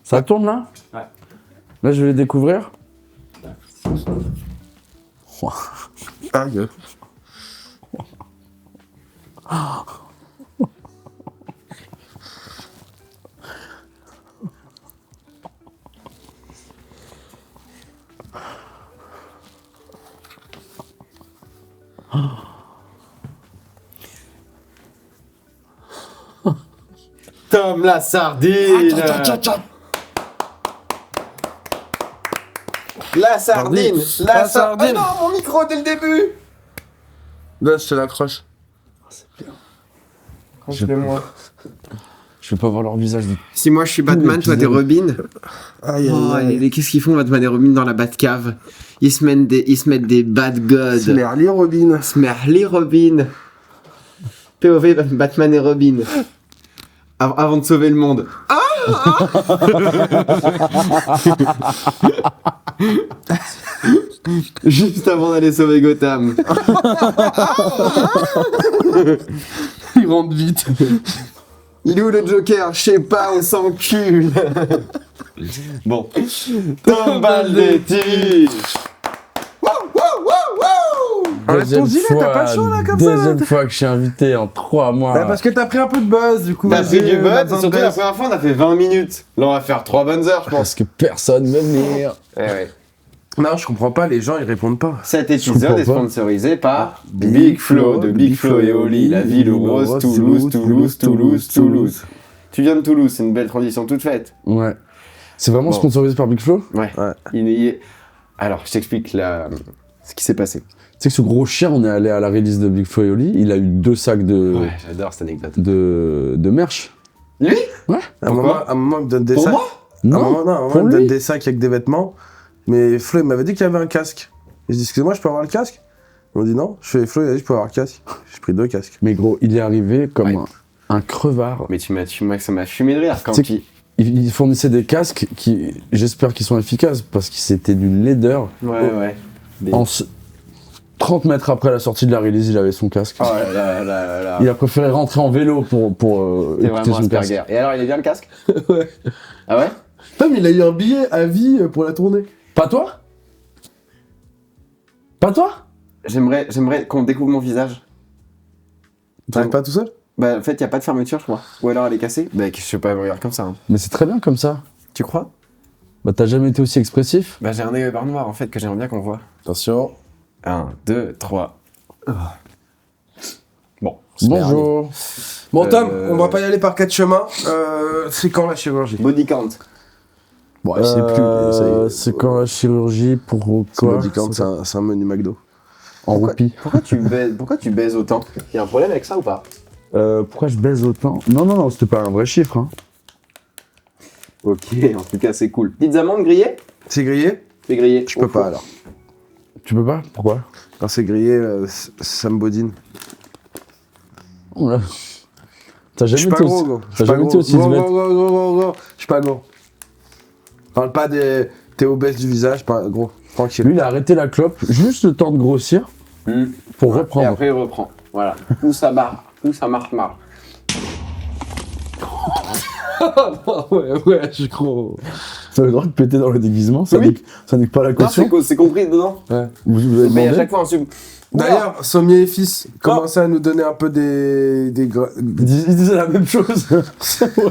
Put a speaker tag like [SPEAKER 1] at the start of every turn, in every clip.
[SPEAKER 1] Ça tourne là?
[SPEAKER 2] Ouais.
[SPEAKER 1] Là, je vais les découvrir.
[SPEAKER 3] Aïe.
[SPEAKER 2] Tom la sardine. La sardine. La sardine. Oh non, mon micro dès le début.
[SPEAKER 3] Là, je te l'accroche.
[SPEAKER 2] Rappelez-moi.
[SPEAKER 1] Je vais pas voir leur visage.
[SPEAKER 2] Si moi je suis Batman, toi t'es Robin.
[SPEAKER 3] Aïe,
[SPEAKER 2] Oh,
[SPEAKER 3] aïe, aïe.
[SPEAKER 2] qu'est-ce qu'ils font Batman et Robin dans la Batcave? Ils se mettent des bad gods.
[SPEAKER 3] Smerly Robin.
[SPEAKER 2] Smerly Robin. POV Batman et Robin. Avant de sauver le monde. Juste avant d'aller sauver Gotham.
[SPEAKER 3] Il rentre vite.
[SPEAKER 2] Il est où le Joker? Je sais pas, on s'encule. Bon. Tom Baldetti.
[SPEAKER 3] Enlève ton gilet, t'as pas chaud là comme ça.
[SPEAKER 1] Deuxième fois que je suis invité en 3 mois.
[SPEAKER 3] Bah, parce que t'as pris un peu de buzz du coup.
[SPEAKER 2] T'as pris du
[SPEAKER 3] on a
[SPEAKER 2] buzz,
[SPEAKER 3] besoin de
[SPEAKER 2] surtout la
[SPEAKER 3] buzz.
[SPEAKER 2] première fois on a fait 20 minutes. Là on va faire 3 bonnes heures je pense.
[SPEAKER 1] Parce que personne veut venir.
[SPEAKER 2] Eh ouais.
[SPEAKER 3] Non, je comprends pas, les gens ils répondent pas.
[SPEAKER 2] Cet épisode
[SPEAKER 1] comprends
[SPEAKER 2] est
[SPEAKER 1] pas.
[SPEAKER 2] sponsorisé par Big Flo de Big Flo et Oli, la ville rose, Toulouse. Tu viens de Toulouse, c'est une belle transition toute faite.
[SPEAKER 1] Ouais. C'est vraiment
[SPEAKER 2] Bon.
[SPEAKER 1] sponsorisé par Big Flo?
[SPEAKER 2] Ouais.
[SPEAKER 3] Ouais.
[SPEAKER 2] Alors, je t'explique ce qui s'est passé.
[SPEAKER 1] Tu sais que ce gros chien, on est allé à la release de Big Flo et Oli, il a eu 2 sacs
[SPEAKER 2] Ouais, j'adore cette anecdote.
[SPEAKER 1] de merch.
[SPEAKER 2] Lui
[SPEAKER 3] À un
[SPEAKER 2] Pourquoi
[SPEAKER 3] moment, il me donne des
[SPEAKER 2] Pour
[SPEAKER 3] sacs.
[SPEAKER 2] moi
[SPEAKER 3] À un moment,
[SPEAKER 1] pour
[SPEAKER 3] il me
[SPEAKER 1] lui.
[SPEAKER 3] donne des sacs avec des vêtements. Mais Flo, il m'avait dit qu'il y avait un casque. Et je dis, excusez-moi, je peux avoir le casque? Ils m'ont dit non. Je fais Flo, il a dit, je peux avoir le casque. J'ai pris 2 casques.
[SPEAKER 1] Mais gros, il est arrivé comme
[SPEAKER 2] Ouais.
[SPEAKER 1] un crevard.
[SPEAKER 2] Mais ça m'a fumé de rire quand
[SPEAKER 1] C'est Il fournissait des casques qui, j'espère qu'ils sont efficaces, parce que c'était d'une laideur.
[SPEAKER 2] Ouais. Des-
[SPEAKER 1] En 30 mètres après la sortie de la release, il avait son casque.
[SPEAKER 2] Oh là.
[SPEAKER 1] Il a préféré rentrer en vélo pour
[SPEAKER 2] C'est
[SPEAKER 1] écouter
[SPEAKER 2] vraiment
[SPEAKER 1] son casque.
[SPEAKER 2] Asperger. Et alors, il est bien le casque?
[SPEAKER 3] Ouais.
[SPEAKER 2] Ah ouais?
[SPEAKER 3] Tom, il a eu un billet à vie pour la tournée.
[SPEAKER 1] Pas toi? Pas toi?
[SPEAKER 2] J'aimerais qu'on découvre mon visage.
[SPEAKER 3] T'arrives pas tout seul?
[SPEAKER 2] Bah, en fait, y a pas de fermeture, je crois. Ou alors elle est cassée. Bah, je sais pas, regarde comme ça. Hein.
[SPEAKER 1] Mais c'est très bien comme ça.
[SPEAKER 2] Tu crois?
[SPEAKER 1] Bah t'as jamais été aussi expressif?
[SPEAKER 2] Bah, j'ai un œil barre noir en fait que j'aimerais bien qu'on voit.
[SPEAKER 3] Attention.
[SPEAKER 2] 1, 2, 3. Bon, c'est
[SPEAKER 1] Bonjour.
[SPEAKER 3] Bon, Tom,
[SPEAKER 2] Euh,
[SPEAKER 3] on va pas y aller par 4 chemins. C'est quand la chirurgie?
[SPEAKER 2] Body count.
[SPEAKER 3] Bon, je sais plus. ça y est.
[SPEAKER 1] C'est quand la chirurgie pour
[SPEAKER 3] C'est
[SPEAKER 1] quoi?
[SPEAKER 3] Body Count, c'est un menu McDo.
[SPEAKER 1] En roupie.
[SPEAKER 2] Pourquoi tu baises autant? Y a un problème avec ça ou pas?
[SPEAKER 1] Pourquoi je baise autant? Non, c'était pas un vrai chiffre. Hein.
[SPEAKER 2] Ok, en tout cas, c'est cool. Petites amandes grillées?
[SPEAKER 3] C'est grillé?
[SPEAKER 2] C'est grillé.
[SPEAKER 3] Je peux pas alors.
[SPEAKER 1] Tu peux pas? Pourquoi?
[SPEAKER 3] Quand c'est grillé, ça me bodine.
[SPEAKER 1] Oula. T'as
[SPEAKER 3] Je
[SPEAKER 1] jamais
[SPEAKER 3] suis pas
[SPEAKER 1] été
[SPEAKER 3] gros,
[SPEAKER 1] aussi...
[SPEAKER 3] gros.
[SPEAKER 1] T'as jamais été aussi
[SPEAKER 3] gros,
[SPEAKER 1] bête.
[SPEAKER 3] gros. Je suis pas gros. Parle pas des... T'es obèse du visage, pas gros. Tranquille.
[SPEAKER 1] Lui, il a arrêté la clope, juste le temps de grossir, pour
[SPEAKER 2] Et
[SPEAKER 1] reprendre.
[SPEAKER 2] après, il reprend. Voilà. Où ça marche, marche.
[SPEAKER 1] ouais, je crois. Ça a le droit de péter dans le déguisement, ça
[SPEAKER 2] Oui.
[SPEAKER 1] nique pas la
[SPEAKER 2] Non,
[SPEAKER 1] caution.
[SPEAKER 2] c'est compris dedans.
[SPEAKER 3] Ouais.
[SPEAKER 1] Vous avez
[SPEAKER 2] Mais à
[SPEAKER 1] demandé
[SPEAKER 2] chaque fois, on sub.
[SPEAKER 3] D'ailleurs, Sommier et fils commençaient à nous donner un peu des
[SPEAKER 1] Ils disaient la même chose.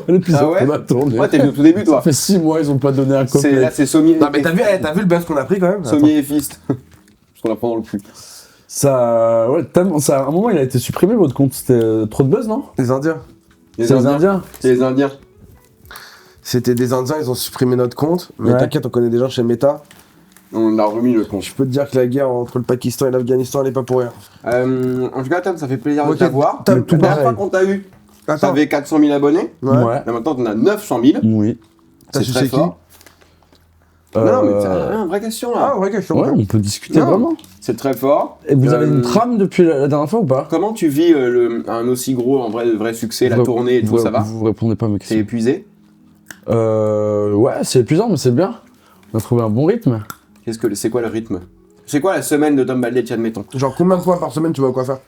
[SPEAKER 1] L'épisode
[SPEAKER 2] Ah ouais
[SPEAKER 1] qu'on a tourné.
[SPEAKER 2] Ouais, t'es venu au tout début,
[SPEAKER 1] Ça
[SPEAKER 2] toi.
[SPEAKER 1] fait 6 mois, ils ont pas donné un complet.
[SPEAKER 2] Là, c'est Sommier.
[SPEAKER 3] Non mais t'as vu le buzz qu'on a pris quand même?
[SPEAKER 2] Sommier et Fist. Parce qu'on la prend dans le cul.
[SPEAKER 1] Ça, ouais, tellement, ça, à un moment, il a été supprimé, votre compte. C'était trop de buzz, non?
[SPEAKER 3] Les Indiens.
[SPEAKER 2] Les
[SPEAKER 1] C'est les Indiens.
[SPEAKER 2] C'est les Indiens.
[SPEAKER 3] C'était des Indiens, ils ont supprimé notre compte. Mais
[SPEAKER 1] Ouais.
[SPEAKER 3] t'inquiète, on connaît des gens chez Meta.
[SPEAKER 2] On a remis le compte.
[SPEAKER 3] Je peux te dire que la guerre entre le Pakistan et l'Afghanistan, elle est pas pour rien.
[SPEAKER 2] En tout cas, Tom, ça fait plaisir de
[SPEAKER 3] Ok,
[SPEAKER 2] t'avoir.
[SPEAKER 3] Tom,
[SPEAKER 2] La
[SPEAKER 1] tout
[SPEAKER 2] dernière
[SPEAKER 1] pareil.
[SPEAKER 2] fois qu'on t'a eu,
[SPEAKER 3] Attends.
[SPEAKER 2] t'avais 400 000 abonnés.
[SPEAKER 3] Ouais.
[SPEAKER 2] Là, maintenant, t'en as 900 000.
[SPEAKER 1] Oui.
[SPEAKER 3] T'as
[SPEAKER 2] C'est
[SPEAKER 3] sucé
[SPEAKER 2] très
[SPEAKER 3] qui?
[SPEAKER 2] fort. Non, mais c'est une vraie question, là.
[SPEAKER 3] Ah, vraie question.
[SPEAKER 1] Ouais, on peut discuter
[SPEAKER 2] Non.
[SPEAKER 1] vraiment.
[SPEAKER 2] C'est très fort.
[SPEAKER 1] Et vous avez
[SPEAKER 2] Euh,
[SPEAKER 1] une trame depuis la dernière fois ou pas?
[SPEAKER 2] Comment tu vis un aussi gros, en vrai, de vrai succès, la
[SPEAKER 1] Vous-
[SPEAKER 2] tournée et tout,
[SPEAKER 1] vous-
[SPEAKER 2] ça va?
[SPEAKER 1] Vous répondez pas à mes
[SPEAKER 2] T'es
[SPEAKER 1] questions.
[SPEAKER 2] épuisé?
[SPEAKER 1] Ouais, c'est épuisant, mais c'est bien. On a trouvé un bon rythme.
[SPEAKER 2] C'est quoi le rythme? C'est quoi la semaine de Tom Baldetti, admettons?
[SPEAKER 3] Genre, combien de fois par semaine tu vas quoi faire?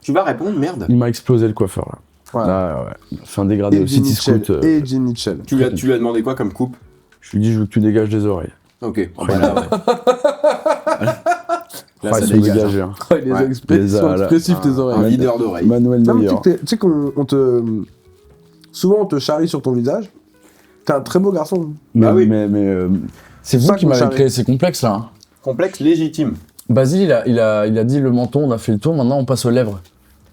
[SPEAKER 2] Tu vas répondre, merde.
[SPEAKER 1] Il m'a explosé le coiffeur là.
[SPEAKER 3] Voilà.
[SPEAKER 1] Là, ouais. Fait un dégradé
[SPEAKER 3] Et
[SPEAKER 1] au City
[SPEAKER 3] Mitchell.
[SPEAKER 1] Scoot.
[SPEAKER 3] Et Jim Mitchell.
[SPEAKER 2] Tu lui as demandé quoi comme coupe?
[SPEAKER 1] Je lui dis, je veux que tu dégages des oreilles.
[SPEAKER 2] Ok. Ah bah là, ouais. Là,
[SPEAKER 1] Ah,
[SPEAKER 2] ça
[SPEAKER 1] ils sont
[SPEAKER 2] dégage.
[SPEAKER 1] dégagés. Hein.
[SPEAKER 3] Ouais, les
[SPEAKER 2] Ouais.
[SPEAKER 3] expressions
[SPEAKER 1] Les a-
[SPEAKER 3] expressifs tes
[SPEAKER 2] Un
[SPEAKER 3] oreilles.
[SPEAKER 2] videur d'oreilles.
[SPEAKER 1] Manuel
[SPEAKER 3] Non, mais
[SPEAKER 1] Neuer.
[SPEAKER 3] tu sais qu'on on te. Souvent, on te charrie sur ton visage. T'es un très beau garçon.
[SPEAKER 1] Mais,
[SPEAKER 2] Ah oui.
[SPEAKER 1] c'est
[SPEAKER 3] Ça
[SPEAKER 1] vous qui
[SPEAKER 3] qu'on
[SPEAKER 1] m'avez
[SPEAKER 3] charrie.
[SPEAKER 1] créé ces complexes là. Hein.
[SPEAKER 2] Complexe légitime.
[SPEAKER 1] Basile, il a dit le menton, on a fait le tour, maintenant on passe aux lèvres.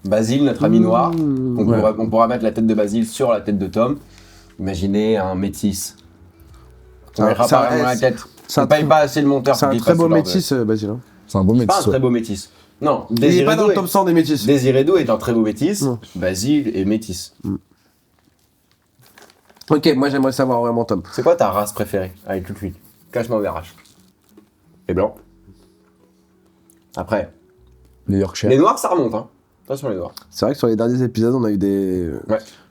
[SPEAKER 2] Basile, notre ami noir.
[SPEAKER 3] Mmh.
[SPEAKER 2] On pourra mettre la tête de Basile sur la tête de Tom. Imaginez un métis. On
[SPEAKER 3] Ah,
[SPEAKER 2] mettra
[SPEAKER 3] ça
[SPEAKER 2] pas vraiment la
[SPEAKER 3] reste-
[SPEAKER 2] tête.
[SPEAKER 3] c'est
[SPEAKER 2] On
[SPEAKER 3] un
[SPEAKER 2] paye
[SPEAKER 3] tr-
[SPEAKER 2] pas assez le monteur
[SPEAKER 3] C'est
[SPEAKER 2] pour
[SPEAKER 3] un
[SPEAKER 2] qu'il
[SPEAKER 3] très
[SPEAKER 2] fasse
[SPEAKER 3] beau
[SPEAKER 2] ce genre de-
[SPEAKER 3] métis, Basile. Hein.
[SPEAKER 1] C'est un beau métis.
[SPEAKER 2] Pas un très
[SPEAKER 1] ouais.
[SPEAKER 2] beau métis. Non,
[SPEAKER 3] Il est pas dans le
[SPEAKER 2] Désiré
[SPEAKER 3] top 100 des métis.
[SPEAKER 2] Désiré Doué est un très beau métis.
[SPEAKER 3] Non.
[SPEAKER 2] Basile est métis.
[SPEAKER 3] Ok, moi j'aimerais savoir vraiment, Tom.
[SPEAKER 2] C'est quoi ta race préférée? Allez, tout de suite. Cache-moi au RH. Les blancs. Après,
[SPEAKER 1] Les Yorkshire.
[SPEAKER 2] les noirs, ça remonte, hein. Attention les noirs.
[SPEAKER 3] C'est vrai que sur les derniers épisodes, on a eu des.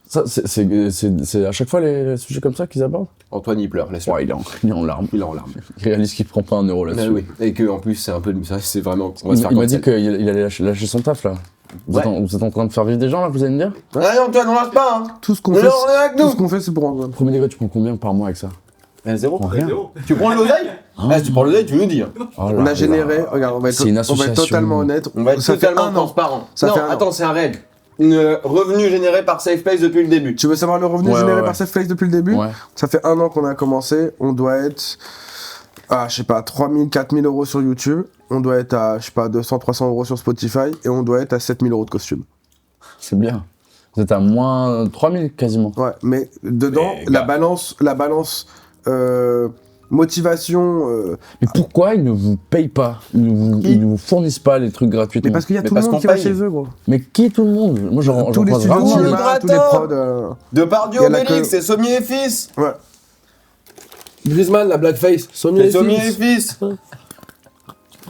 [SPEAKER 1] Ça, c'est à chaque fois les sujets comme ça qu'ils abordent.
[SPEAKER 2] Antoine, il pleure, laisse-le.
[SPEAKER 1] Ouais, il est en larmes.
[SPEAKER 2] Il est en larmes.
[SPEAKER 1] Il réalise qu'il prend pas un euro là-dessus.
[SPEAKER 2] Oui. Et que en plus, c'est un peu. C'est vraiment. On va se
[SPEAKER 1] Il
[SPEAKER 2] faire
[SPEAKER 1] m'a dit
[SPEAKER 2] cancel.
[SPEAKER 1] qu'il allait lâcher son taf là. Vous,
[SPEAKER 2] Ouais.
[SPEAKER 1] vous êtes en train de faire vivre des gens là, vous allez me dire?
[SPEAKER 2] Ah, Antoine, on lâche pas, hein.
[SPEAKER 3] Tout ce qu'on
[SPEAKER 2] Mais
[SPEAKER 3] fait,
[SPEAKER 2] non, on est avec
[SPEAKER 3] tout
[SPEAKER 2] nous.
[SPEAKER 3] ce qu'on fait, c'est pour Antoine.
[SPEAKER 1] Premier degré, tu prends combien par mois avec ça?
[SPEAKER 2] Zéro.
[SPEAKER 1] Rien.
[SPEAKER 2] Tu prends l'oseille? Ah, si tu prends l'oseille, tu nous dis. Hein.
[SPEAKER 1] Oh là
[SPEAKER 3] On a
[SPEAKER 1] là.
[SPEAKER 3] généré, regarde, on va
[SPEAKER 1] C'est une
[SPEAKER 3] être
[SPEAKER 1] association.
[SPEAKER 3] totalement honnête.
[SPEAKER 2] On va être
[SPEAKER 3] ça fait
[SPEAKER 2] totalement
[SPEAKER 3] un an.
[SPEAKER 2] transparent.
[SPEAKER 3] Ça
[SPEAKER 2] non,
[SPEAKER 3] fait un an.
[SPEAKER 2] attends, c'est un règle. Revenu généré par SafePlace depuis le début.
[SPEAKER 3] Tu veux savoir le revenu
[SPEAKER 1] Ouais,
[SPEAKER 3] généré
[SPEAKER 1] ouais,
[SPEAKER 3] par
[SPEAKER 1] ouais.
[SPEAKER 3] SafePlace depuis le début?
[SPEAKER 1] Ouais.
[SPEAKER 3] Ça fait un an qu'on a commencé. On doit être à, je sais pas, 3 000, 4 000 euros sur YouTube. On doit être à, je sais pas, 200, 300 euros sur Spotify. Et on doit être à 7 000 euros de costume.
[SPEAKER 1] C'est bien. Vous êtes à moins 3000 quasiment.
[SPEAKER 3] Ouais, mais dedans,
[SPEAKER 2] Mais,
[SPEAKER 3] la
[SPEAKER 2] gars.
[SPEAKER 3] balance motivation.
[SPEAKER 1] Mais pourquoi ils ne vous payent pas? Ils ne vous fournissent pas les trucs gratuitement?
[SPEAKER 3] Mais parce qu'il y a
[SPEAKER 2] Mais
[SPEAKER 3] tout le
[SPEAKER 2] parce
[SPEAKER 3] monde
[SPEAKER 2] qu'on
[SPEAKER 3] qui va
[SPEAKER 2] paye.
[SPEAKER 3] chez eux, gros.
[SPEAKER 1] Mais qui est tout le monde? Moi j'en
[SPEAKER 3] Tous les
[SPEAKER 1] croise
[SPEAKER 3] studios de
[SPEAKER 1] rarement.
[SPEAKER 2] les
[SPEAKER 3] cinéma,
[SPEAKER 2] bras,
[SPEAKER 3] tous les
[SPEAKER 2] attends.
[SPEAKER 3] prods.
[SPEAKER 2] Depardieu,
[SPEAKER 3] Il y en a
[SPEAKER 2] Obélix,
[SPEAKER 3] que-
[SPEAKER 2] c'est Sommier et Fils.
[SPEAKER 3] Ouais. Griezmann, la blackface. Sommier
[SPEAKER 2] C'est
[SPEAKER 3] et
[SPEAKER 2] Sommier et
[SPEAKER 3] fils.
[SPEAKER 2] Fils.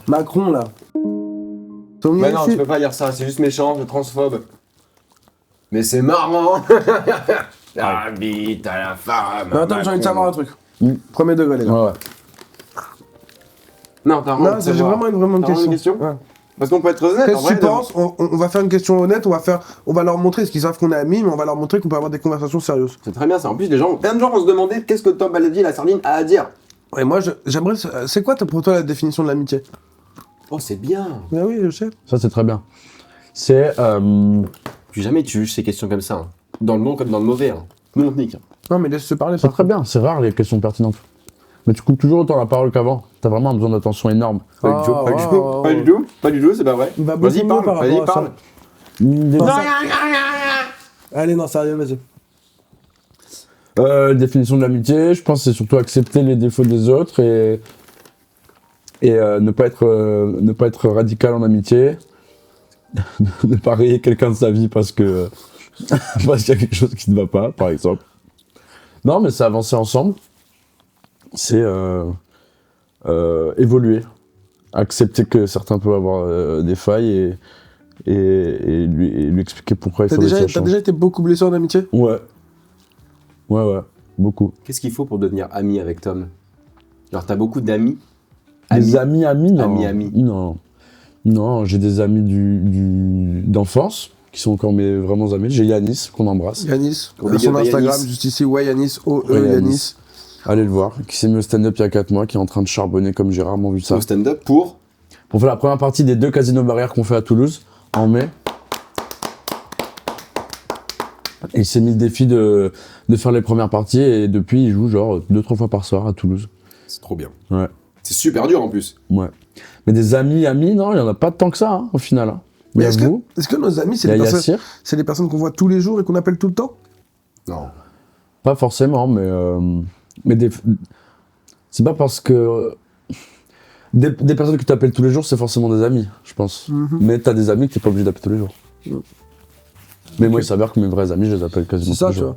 [SPEAKER 3] Macron, là. Sommier
[SPEAKER 2] Mais
[SPEAKER 3] et
[SPEAKER 2] non, tu
[SPEAKER 3] fils.
[SPEAKER 2] peux pas dire ça, c'est juste méchant, c'est transphobe. Mais c'est marrant. Habite à la femme.
[SPEAKER 3] Non, attends, j'ai envie de savoir un truc.
[SPEAKER 1] Mm.
[SPEAKER 3] Premier degré, les gars.
[SPEAKER 1] Ouais, ouais.
[SPEAKER 2] Non, t'as
[SPEAKER 3] Non, j'ai vraiment une
[SPEAKER 2] T'as
[SPEAKER 3] question.
[SPEAKER 2] une question
[SPEAKER 3] Ouais.
[SPEAKER 2] Parce qu'on peut être honnête, en
[SPEAKER 3] Qu'est-ce que
[SPEAKER 2] vrai.
[SPEAKER 3] tu penses on va faire une question honnête, on va leur montrer, parce qu'ils savent qu'on est amis, mais on va leur montrer qu'on peut avoir des conversations sérieuses.
[SPEAKER 2] C'est très bien ça. En plus, plein de gens vont se demander qu'est-ce que Tom Baladi, la sardine, a à dire.
[SPEAKER 3] Et moi, j'aimerais. C'est quoi pour toi la définition de l'amitié?
[SPEAKER 2] Oh, c'est bien.
[SPEAKER 3] Mais oui, je sais.
[SPEAKER 1] Ça c'est très bien. C'est
[SPEAKER 2] Puis jamais tu juges ces questions comme ça. Hein. Dans le bon comme dans le mauvais. Hein. Nous, on te nique. Hein.
[SPEAKER 3] Non, mais laisse-se parler,
[SPEAKER 1] c'est
[SPEAKER 3] ça.
[SPEAKER 1] très bien. C'est rare les questions pertinentes. Mais tu coupes toujours autant la parole qu'avant. T'as vraiment un besoin d'attention énorme.
[SPEAKER 2] Pas du tout, pas du tout, pas du tout, pas du tout, c'est pas vrai.
[SPEAKER 3] Il va beaucoup
[SPEAKER 2] Vas-y,
[SPEAKER 3] mieux
[SPEAKER 2] parle,
[SPEAKER 3] par
[SPEAKER 2] vas-y,
[SPEAKER 3] rapport à
[SPEAKER 2] parle.
[SPEAKER 3] Allez, non, sérieux, vas-y.
[SPEAKER 1] Définition de l'amitié, je pense que c'est surtout accepter les défauts des autres et ne pas être radical en amitié, ne pas rayer quelqu'un de sa vie parce que parce qu'il y a quelque chose qui ne va pas, par exemple. Non, mais c'est avancer ensemble, c'est évoluer, accepter que certains peuvent avoir des failles et lui expliquer pourquoi il
[SPEAKER 3] T'as
[SPEAKER 1] faudrait que ça
[SPEAKER 3] déjà
[SPEAKER 1] change.
[SPEAKER 3] été beaucoup blessé en amitié?
[SPEAKER 1] Ouais, beaucoup.
[SPEAKER 2] Qu'est-ce qu'il faut pour devenir ami avec Tom? Alors, t'as beaucoup d'amis.
[SPEAKER 1] Des amis, non.
[SPEAKER 2] Amis.
[SPEAKER 1] Non. Non, j'ai des amis d'enfance qui sont encore mes vraiment amis. J'ai Yanis, qu'on embrasse.
[SPEAKER 3] Yanis,
[SPEAKER 2] On big
[SPEAKER 3] son
[SPEAKER 2] up à
[SPEAKER 3] Instagram,
[SPEAKER 2] Yanis.
[SPEAKER 3] juste ici, ouais, Yanis, OE,
[SPEAKER 1] Ouais, Yanis.
[SPEAKER 3] Yanis.
[SPEAKER 1] Allez le voir. Qui s'est mis au stand-up il y a 4 mois, qui est en train de charbonner comme j'ai rarement vu ça.
[SPEAKER 2] Au stand-up pour.
[SPEAKER 1] Pour faire la première partie des 2 casinos barrières qu'on fait à Toulouse, en mai. Et il s'est mis le défi de faire les premières parties et depuis il joue genre 2-3 fois par soir à Toulouse.
[SPEAKER 2] C'est trop bien.
[SPEAKER 1] Ouais.
[SPEAKER 2] C'est super dur en plus.
[SPEAKER 1] Ouais. Mais des amis, non, il y en a pas tant que ça hein, au final. Hein. Il y a
[SPEAKER 3] est-ce
[SPEAKER 1] vous,
[SPEAKER 3] que nos amis,
[SPEAKER 1] il
[SPEAKER 3] c'est
[SPEAKER 1] y a
[SPEAKER 3] des personnes,
[SPEAKER 1] Yassir.
[SPEAKER 3] c'est des personnes qu'on voit tous les jours et qu'on appelle tout le temps?
[SPEAKER 2] Non.
[SPEAKER 1] Pas forcément, mais c'est pas parce que des personnes que tu appelles tous les jours, c'est forcément des amis, je pense. Mais t'as des amis que t'es pas obligé d'appeler tous les jours. Mais moi, il s'avère que mes vrais amis, je les appelle quasiment
[SPEAKER 3] C'est ça,
[SPEAKER 1] tous les
[SPEAKER 3] tu
[SPEAKER 1] jours.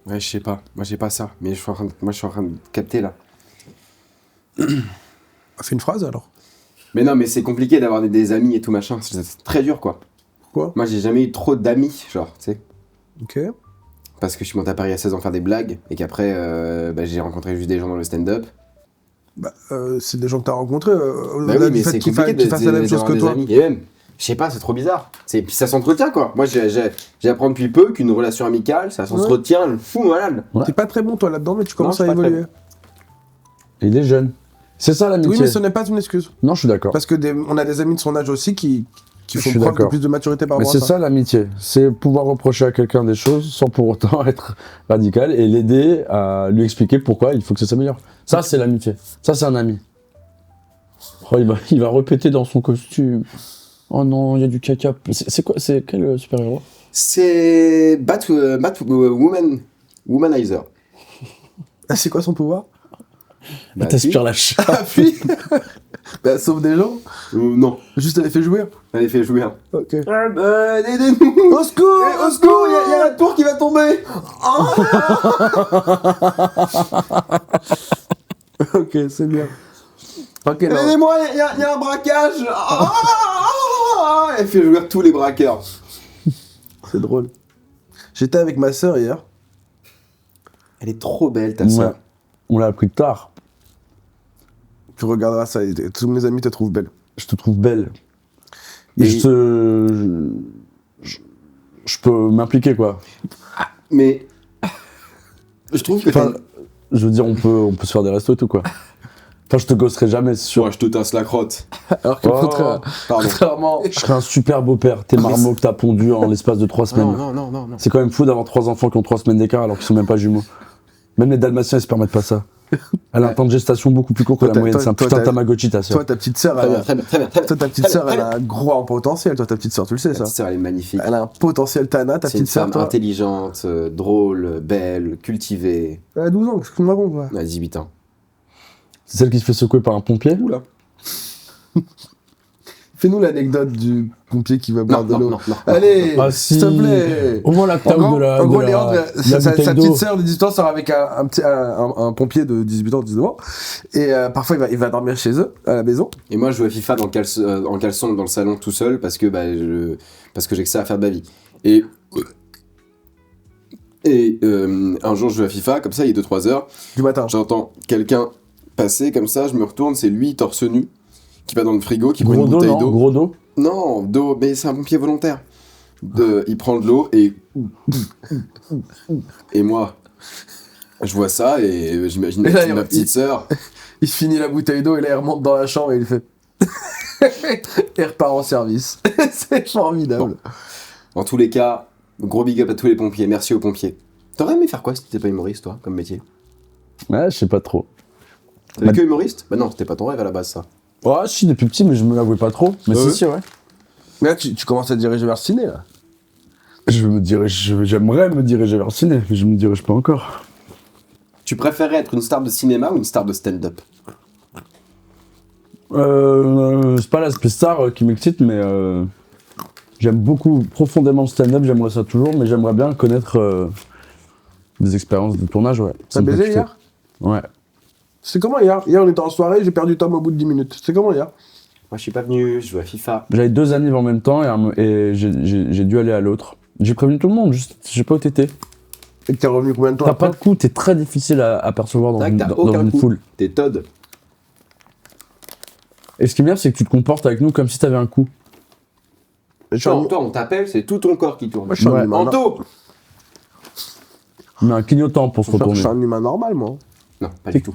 [SPEAKER 3] vois.
[SPEAKER 2] Ouais, je sais pas. Moi, j'ai pas ça. Mais je suis en train de capter là.
[SPEAKER 3] Fais une phrase alors.
[SPEAKER 2] Mais non, mais c'est compliqué d'avoir des amis et tout machin. C'est très dur quoi.
[SPEAKER 3] Pourquoi?
[SPEAKER 2] Moi, j'ai jamais eu trop d'amis, genre, tu sais.
[SPEAKER 3] Ok.
[SPEAKER 2] Parce que je suis monté à Paris à 16 ans faire des blagues et qu'après, j'ai rencontré juste des gens dans le stand-up.
[SPEAKER 3] C'est des gens que t'as rencontrés.
[SPEAKER 2] Bah
[SPEAKER 3] au-delà
[SPEAKER 2] oui,
[SPEAKER 3] du
[SPEAKER 2] mais
[SPEAKER 3] fait
[SPEAKER 2] c'est
[SPEAKER 3] qu'ils
[SPEAKER 2] compliqué
[SPEAKER 3] fassent la même chose
[SPEAKER 2] d'avoir
[SPEAKER 3] que
[SPEAKER 2] des
[SPEAKER 3] toi.
[SPEAKER 2] amis. Et même, Je sais pas, c'est trop bizarre. Puis ça s'entretient quoi. Moi j'ai appris depuis peu qu'une relation amicale, ça s'entretient le fou malade.
[SPEAKER 1] Ouais.
[SPEAKER 3] T'es pas très bon toi là-dedans, mais tu commences
[SPEAKER 2] je
[SPEAKER 3] à
[SPEAKER 2] suis pas très
[SPEAKER 3] évoluer.
[SPEAKER 1] Et il est jeune. C'est ça l'amitié.
[SPEAKER 3] Oui, mais ce n'est pas une excuse.
[SPEAKER 1] Non, je suis d'accord.
[SPEAKER 3] Parce que on a des amis de son âge aussi qui
[SPEAKER 1] Je
[SPEAKER 3] font
[SPEAKER 1] suis
[SPEAKER 3] preuve de
[SPEAKER 1] d'accord.
[SPEAKER 3] plus de maturité par
[SPEAKER 1] Mais
[SPEAKER 3] rapport
[SPEAKER 1] c'est
[SPEAKER 3] à ça.
[SPEAKER 1] ça l'amitié. C'est pouvoir reprocher à quelqu'un des choses sans pour autant être radical et l'aider à lui expliquer pourquoi il faut que ça s'améliore. Ça, c'est l'amitié. Ça, c'est un ami. Oh, il va répéter dans son costume. Oh non, il y a du caca. C'est quoi? C'est quel super-héros?
[SPEAKER 2] C'est Womanizer.
[SPEAKER 3] Ah, c'est quoi son pouvoir?
[SPEAKER 1] Elle t'aspire la chatte.
[SPEAKER 3] Ah, puis bah, elle sauve des gens.
[SPEAKER 2] Non,
[SPEAKER 3] Juste, elle les fait jouir.
[SPEAKER 2] elle fait jouer.
[SPEAKER 3] Ok.
[SPEAKER 2] Aidez-nous.
[SPEAKER 3] Au secours!
[SPEAKER 2] Au secours, il y a la tour qui va tomber.
[SPEAKER 3] Ok, c'est bien. Ok, non.
[SPEAKER 2] Aidez-moi, il y a un braquage. Elle fait jouer tous les braqueurs.
[SPEAKER 3] C'est drôle. J'étais avec ma sœur hier.
[SPEAKER 2] Elle est trop belle ta
[SPEAKER 1] Ouais.
[SPEAKER 2] sœur.
[SPEAKER 1] On l'a appris tard.
[SPEAKER 3] Tu regarderas ça et tous mes amis te trouvent belle.
[SPEAKER 1] Je te trouve belle. Et
[SPEAKER 3] Et-
[SPEAKER 1] je peux m'impliquer, quoi.
[SPEAKER 2] Mais je trouve que
[SPEAKER 1] Enfin, je veux dire, on peut se faire des restos et tout, quoi. Enfin, je te gosserai jamais, c'est sûr.
[SPEAKER 2] je te tasse la crotte.
[SPEAKER 3] Alors que
[SPEAKER 1] Oh.
[SPEAKER 2] Pardon.
[SPEAKER 3] contrairement.
[SPEAKER 1] Je serais un super beau-père. Tes marmots que t'as pondus en l'espace de 3 semaines.
[SPEAKER 2] Non.
[SPEAKER 1] C'est quand même fou d'avoir 3 enfants qui ont 3 semaines d'écart alors qu'ils sont même pas jumeaux. Même les dalmatiens, ils se permettent pas ça. Elle a un temps de gestation beaucoup plus court que
[SPEAKER 3] Toi,
[SPEAKER 1] la moyenne. C'est un
[SPEAKER 3] toi,
[SPEAKER 1] putain de
[SPEAKER 3] t'as-
[SPEAKER 1] Tamagotchi, ta
[SPEAKER 3] Toi,
[SPEAKER 1] sœur.
[SPEAKER 3] ta petite sœur,
[SPEAKER 2] Très bien, très bien, très bien.
[SPEAKER 3] toi, ta petite sœur, elle a un gros potentiel. Toi, ta petite sœur, tu le sais, ça.
[SPEAKER 2] Ta sœur, elle est magnifique.
[SPEAKER 3] Elle a un potentiel Tana, ta
[SPEAKER 2] C'est une
[SPEAKER 3] petite sœur,
[SPEAKER 2] femme
[SPEAKER 3] toi.
[SPEAKER 2] intelligente, drôle, belle, cultivée.
[SPEAKER 3] Elle a 12 ans, qu'est-ce que tu me racontes, quoi?
[SPEAKER 2] Elle a 18 ans.
[SPEAKER 1] C'est celle qui se fait secouer par un pompier.
[SPEAKER 2] Oula.
[SPEAKER 3] Fais-nous l'anecdote du pompier qui va boire de l'eau.
[SPEAKER 2] Non.
[SPEAKER 3] Allez,
[SPEAKER 1] Ah,
[SPEAKER 3] s'il
[SPEAKER 1] si.
[SPEAKER 3] te plaît.
[SPEAKER 1] Au moins la taille
[SPEAKER 3] En gros,
[SPEAKER 1] de la.
[SPEAKER 3] en gros,
[SPEAKER 1] de la-
[SPEAKER 3] Léandre,
[SPEAKER 1] de la
[SPEAKER 3] sa
[SPEAKER 1] bouteille
[SPEAKER 3] petite
[SPEAKER 1] d'eau.
[SPEAKER 3] sœur de 18 ans sort avec un pompier de 18 ans, 19 ans. Et parfois, il va dormir chez eux, à la maison.
[SPEAKER 2] Et moi, je joue à FIFA en caleçon dans le salon tout seul parce que j'ai que ça à faire de ma vie. Et un jour, je joue à FIFA, comme ça, il est 2-3 heures.
[SPEAKER 3] Du matin.
[SPEAKER 2] J'entends quelqu'un passer comme ça, je me retourne, c'est lui, torse nu, qui va dans le frigo, qui prend
[SPEAKER 1] Gros
[SPEAKER 2] une
[SPEAKER 1] dos,
[SPEAKER 2] bouteille
[SPEAKER 1] non?
[SPEAKER 2] d'eau.
[SPEAKER 1] Gros dos.
[SPEAKER 2] Non, d'eau, mais c'est un pompier volontaire. Il prend de l'eau et moi, je vois ça et j'imagine
[SPEAKER 3] Et là,
[SPEAKER 2] ma petite sœur.
[SPEAKER 3] Il finit la bouteille d'eau et là, il remonte dans la chambre et il fait. Il repart en service. C'est formidable.
[SPEAKER 2] En tous les cas, gros big up à tous les pompiers. Merci aux pompiers. T'aurais aimé faire quoi si t'étais pas humoriste, toi, comme métier?
[SPEAKER 1] Ouais, je sais pas trop.
[SPEAKER 2] T'avais
[SPEAKER 1] Bah-
[SPEAKER 2] que humoriste? Bah non, c'était pas ton rêve à la base, ça.
[SPEAKER 1] Ouais, si, depuis petit, mais je me l'avouais pas trop. Mais
[SPEAKER 2] Ouais.
[SPEAKER 1] si, ouais.
[SPEAKER 3] Mais là, tu commences à te diriger vers le ciné, là.
[SPEAKER 1] J'aimerais me diriger vers le ciné, mais je me dirige pas encore.
[SPEAKER 2] Tu préférais être une star de cinéma ou une star de stand-up?
[SPEAKER 1] C'est pas l'aspect star qui m'excite, mais j'aime beaucoup profondément le stand-up, j'aimerais ça toujours, mais j'aimerais bien connaître des expériences de tournage, ouais.
[SPEAKER 3] T'as
[SPEAKER 1] Ça me fait
[SPEAKER 3] baisé
[SPEAKER 1] kiffer.
[SPEAKER 3] hier?
[SPEAKER 1] Ouais.
[SPEAKER 3] C'est comment hier? Hier, on était en soirée, j'ai perdu Tom au bout de 10 minutes. C'est comment hier?
[SPEAKER 2] Moi, je suis pas venu, je joue à FIFA.
[SPEAKER 1] J'avais 2 annives en même temps et j'ai dû aller à l'autre. J'ai prévenu tout le monde, juste, je sais pas où t'étais.
[SPEAKER 3] Et que t'es revenu combien de temps
[SPEAKER 1] T'as
[SPEAKER 3] après?
[SPEAKER 1] pas de coup, t'es très difficile à apercevoir dans
[SPEAKER 2] Tac,
[SPEAKER 1] une,
[SPEAKER 2] t'as
[SPEAKER 1] dans
[SPEAKER 2] aucun
[SPEAKER 1] une
[SPEAKER 2] coup.
[SPEAKER 1] foule.
[SPEAKER 2] T'es Todd.
[SPEAKER 1] Et ce qui est bien, c'est que tu te comportes avec nous comme si t'avais un coup.
[SPEAKER 3] Je suis un-
[SPEAKER 2] Toi, on t'appelle, c'est tout ton corps qui tourne.
[SPEAKER 3] Moi, je suis un
[SPEAKER 1] Ouais.
[SPEAKER 3] humain.
[SPEAKER 2] Anto!
[SPEAKER 1] Mais un clignotant pour se
[SPEAKER 3] Je
[SPEAKER 1] retourner.
[SPEAKER 3] suis un humain normal, moi.
[SPEAKER 2] Non, pas du tout.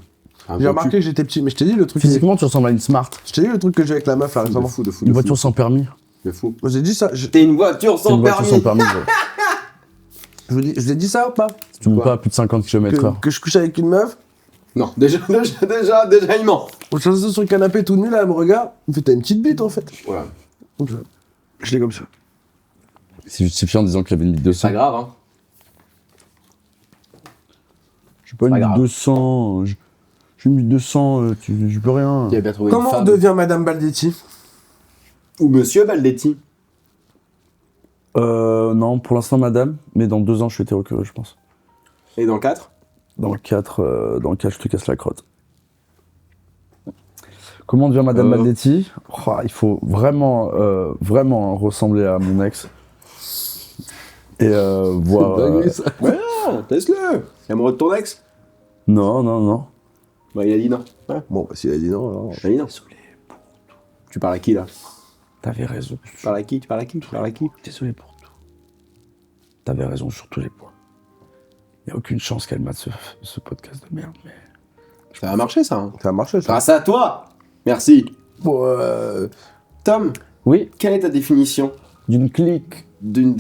[SPEAKER 2] Un
[SPEAKER 3] J'ai
[SPEAKER 2] gros
[SPEAKER 3] remarqué
[SPEAKER 2] cul.
[SPEAKER 3] que j'étais petit, mais je t'ai dit le truc.
[SPEAKER 1] Physiquement, tu ressembles à une Smart.
[SPEAKER 3] Je t'ai dit le truc que j'ai avec la meuf là
[SPEAKER 2] De
[SPEAKER 3] récemment.
[SPEAKER 2] fou, de fou,
[SPEAKER 1] Une
[SPEAKER 2] de
[SPEAKER 1] voiture
[SPEAKER 2] fou.
[SPEAKER 1] sans permis.
[SPEAKER 2] De fou.
[SPEAKER 3] Moi, j'ai dit ça.
[SPEAKER 2] T'es une voiture
[SPEAKER 1] C'est
[SPEAKER 2] sans
[SPEAKER 1] une voiture
[SPEAKER 2] permis.
[SPEAKER 1] sans permis. ouais.
[SPEAKER 3] Je vous ai dit ça ou pas?
[SPEAKER 1] Tu montes
[SPEAKER 2] Quoi
[SPEAKER 1] pas à plus de 50 km/h.
[SPEAKER 3] Que je couche avec une meuf,
[SPEAKER 2] Non, déjà, il ment.
[SPEAKER 3] on se sur le canapé tout nu là, elle me regarde, elle me fait t'as une petite bite en fait.
[SPEAKER 2] Voilà.
[SPEAKER 3] Donc, je l'ai comme ça.
[SPEAKER 1] C'est justifié en disant qu'il y avait une 1200.
[SPEAKER 2] C'est pas grave, hein.
[SPEAKER 1] Je suis pas
[SPEAKER 2] pas
[SPEAKER 1] une
[SPEAKER 2] grave.
[SPEAKER 1] 1200. J'ai une 1200, je peux rien.
[SPEAKER 2] Il a bien trouvé une
[SPEAKER 3] Comment on
[SPEAKER 2] femme.
[SPEAKER 3] devient Madame Baldetti?
[SPEAKER 2] Ou Monsieur Baldetti.
[SPEAKER 1] Non, pour l'instant, madame, mais dans 2 ans, je suis hétéro-curieux, je pense.
[SPEAKER 2] Et dans 4?
[SPEAKER 1] Dans le 4, je te casse la crotte. Comment on devient Madame Baldetti? Oh, il faut vraiment, vraiment ressembler à mon ex. Et voir.
[SPEAKER 3] Ça.
[SPEAKER 2] Ouais, non, laisse-le. T'es amoureux de ton ex?
[SPEAKER 1] Non, non, non.
[SPEAKER 2] Bah, il a dit non. Ouais.
[SPEAKER 3] Bon, bah, s'il a dit non, alors.
[SPEAKER 2] Il a dit non. Tu parles à qui, là?
[SPEAKER 1] T'avais raison.
[SPEAKER 2] Tu parles à qui?
[SPEAKER 1] Désolé pour tout. T'avais raison sur tous les points. Il n'y a aucune chance qu'elle mate ce podcast de merde, mais...
[SPEAKER 2] Ça a marché, ça. Hein.
[SPEAKER 3] Ça a marché, ça.
[SPEAKER 2] Grâce à toi. Merci.
[SPEAKER 3] Bon,
[SPEAKER 2] Tom,
[SPEAKER 1] Oui,
[SPEAKER 2] quelle est ta définition
[SPEAKER 1] d'une clique.
[SPEAKER 2] d'une...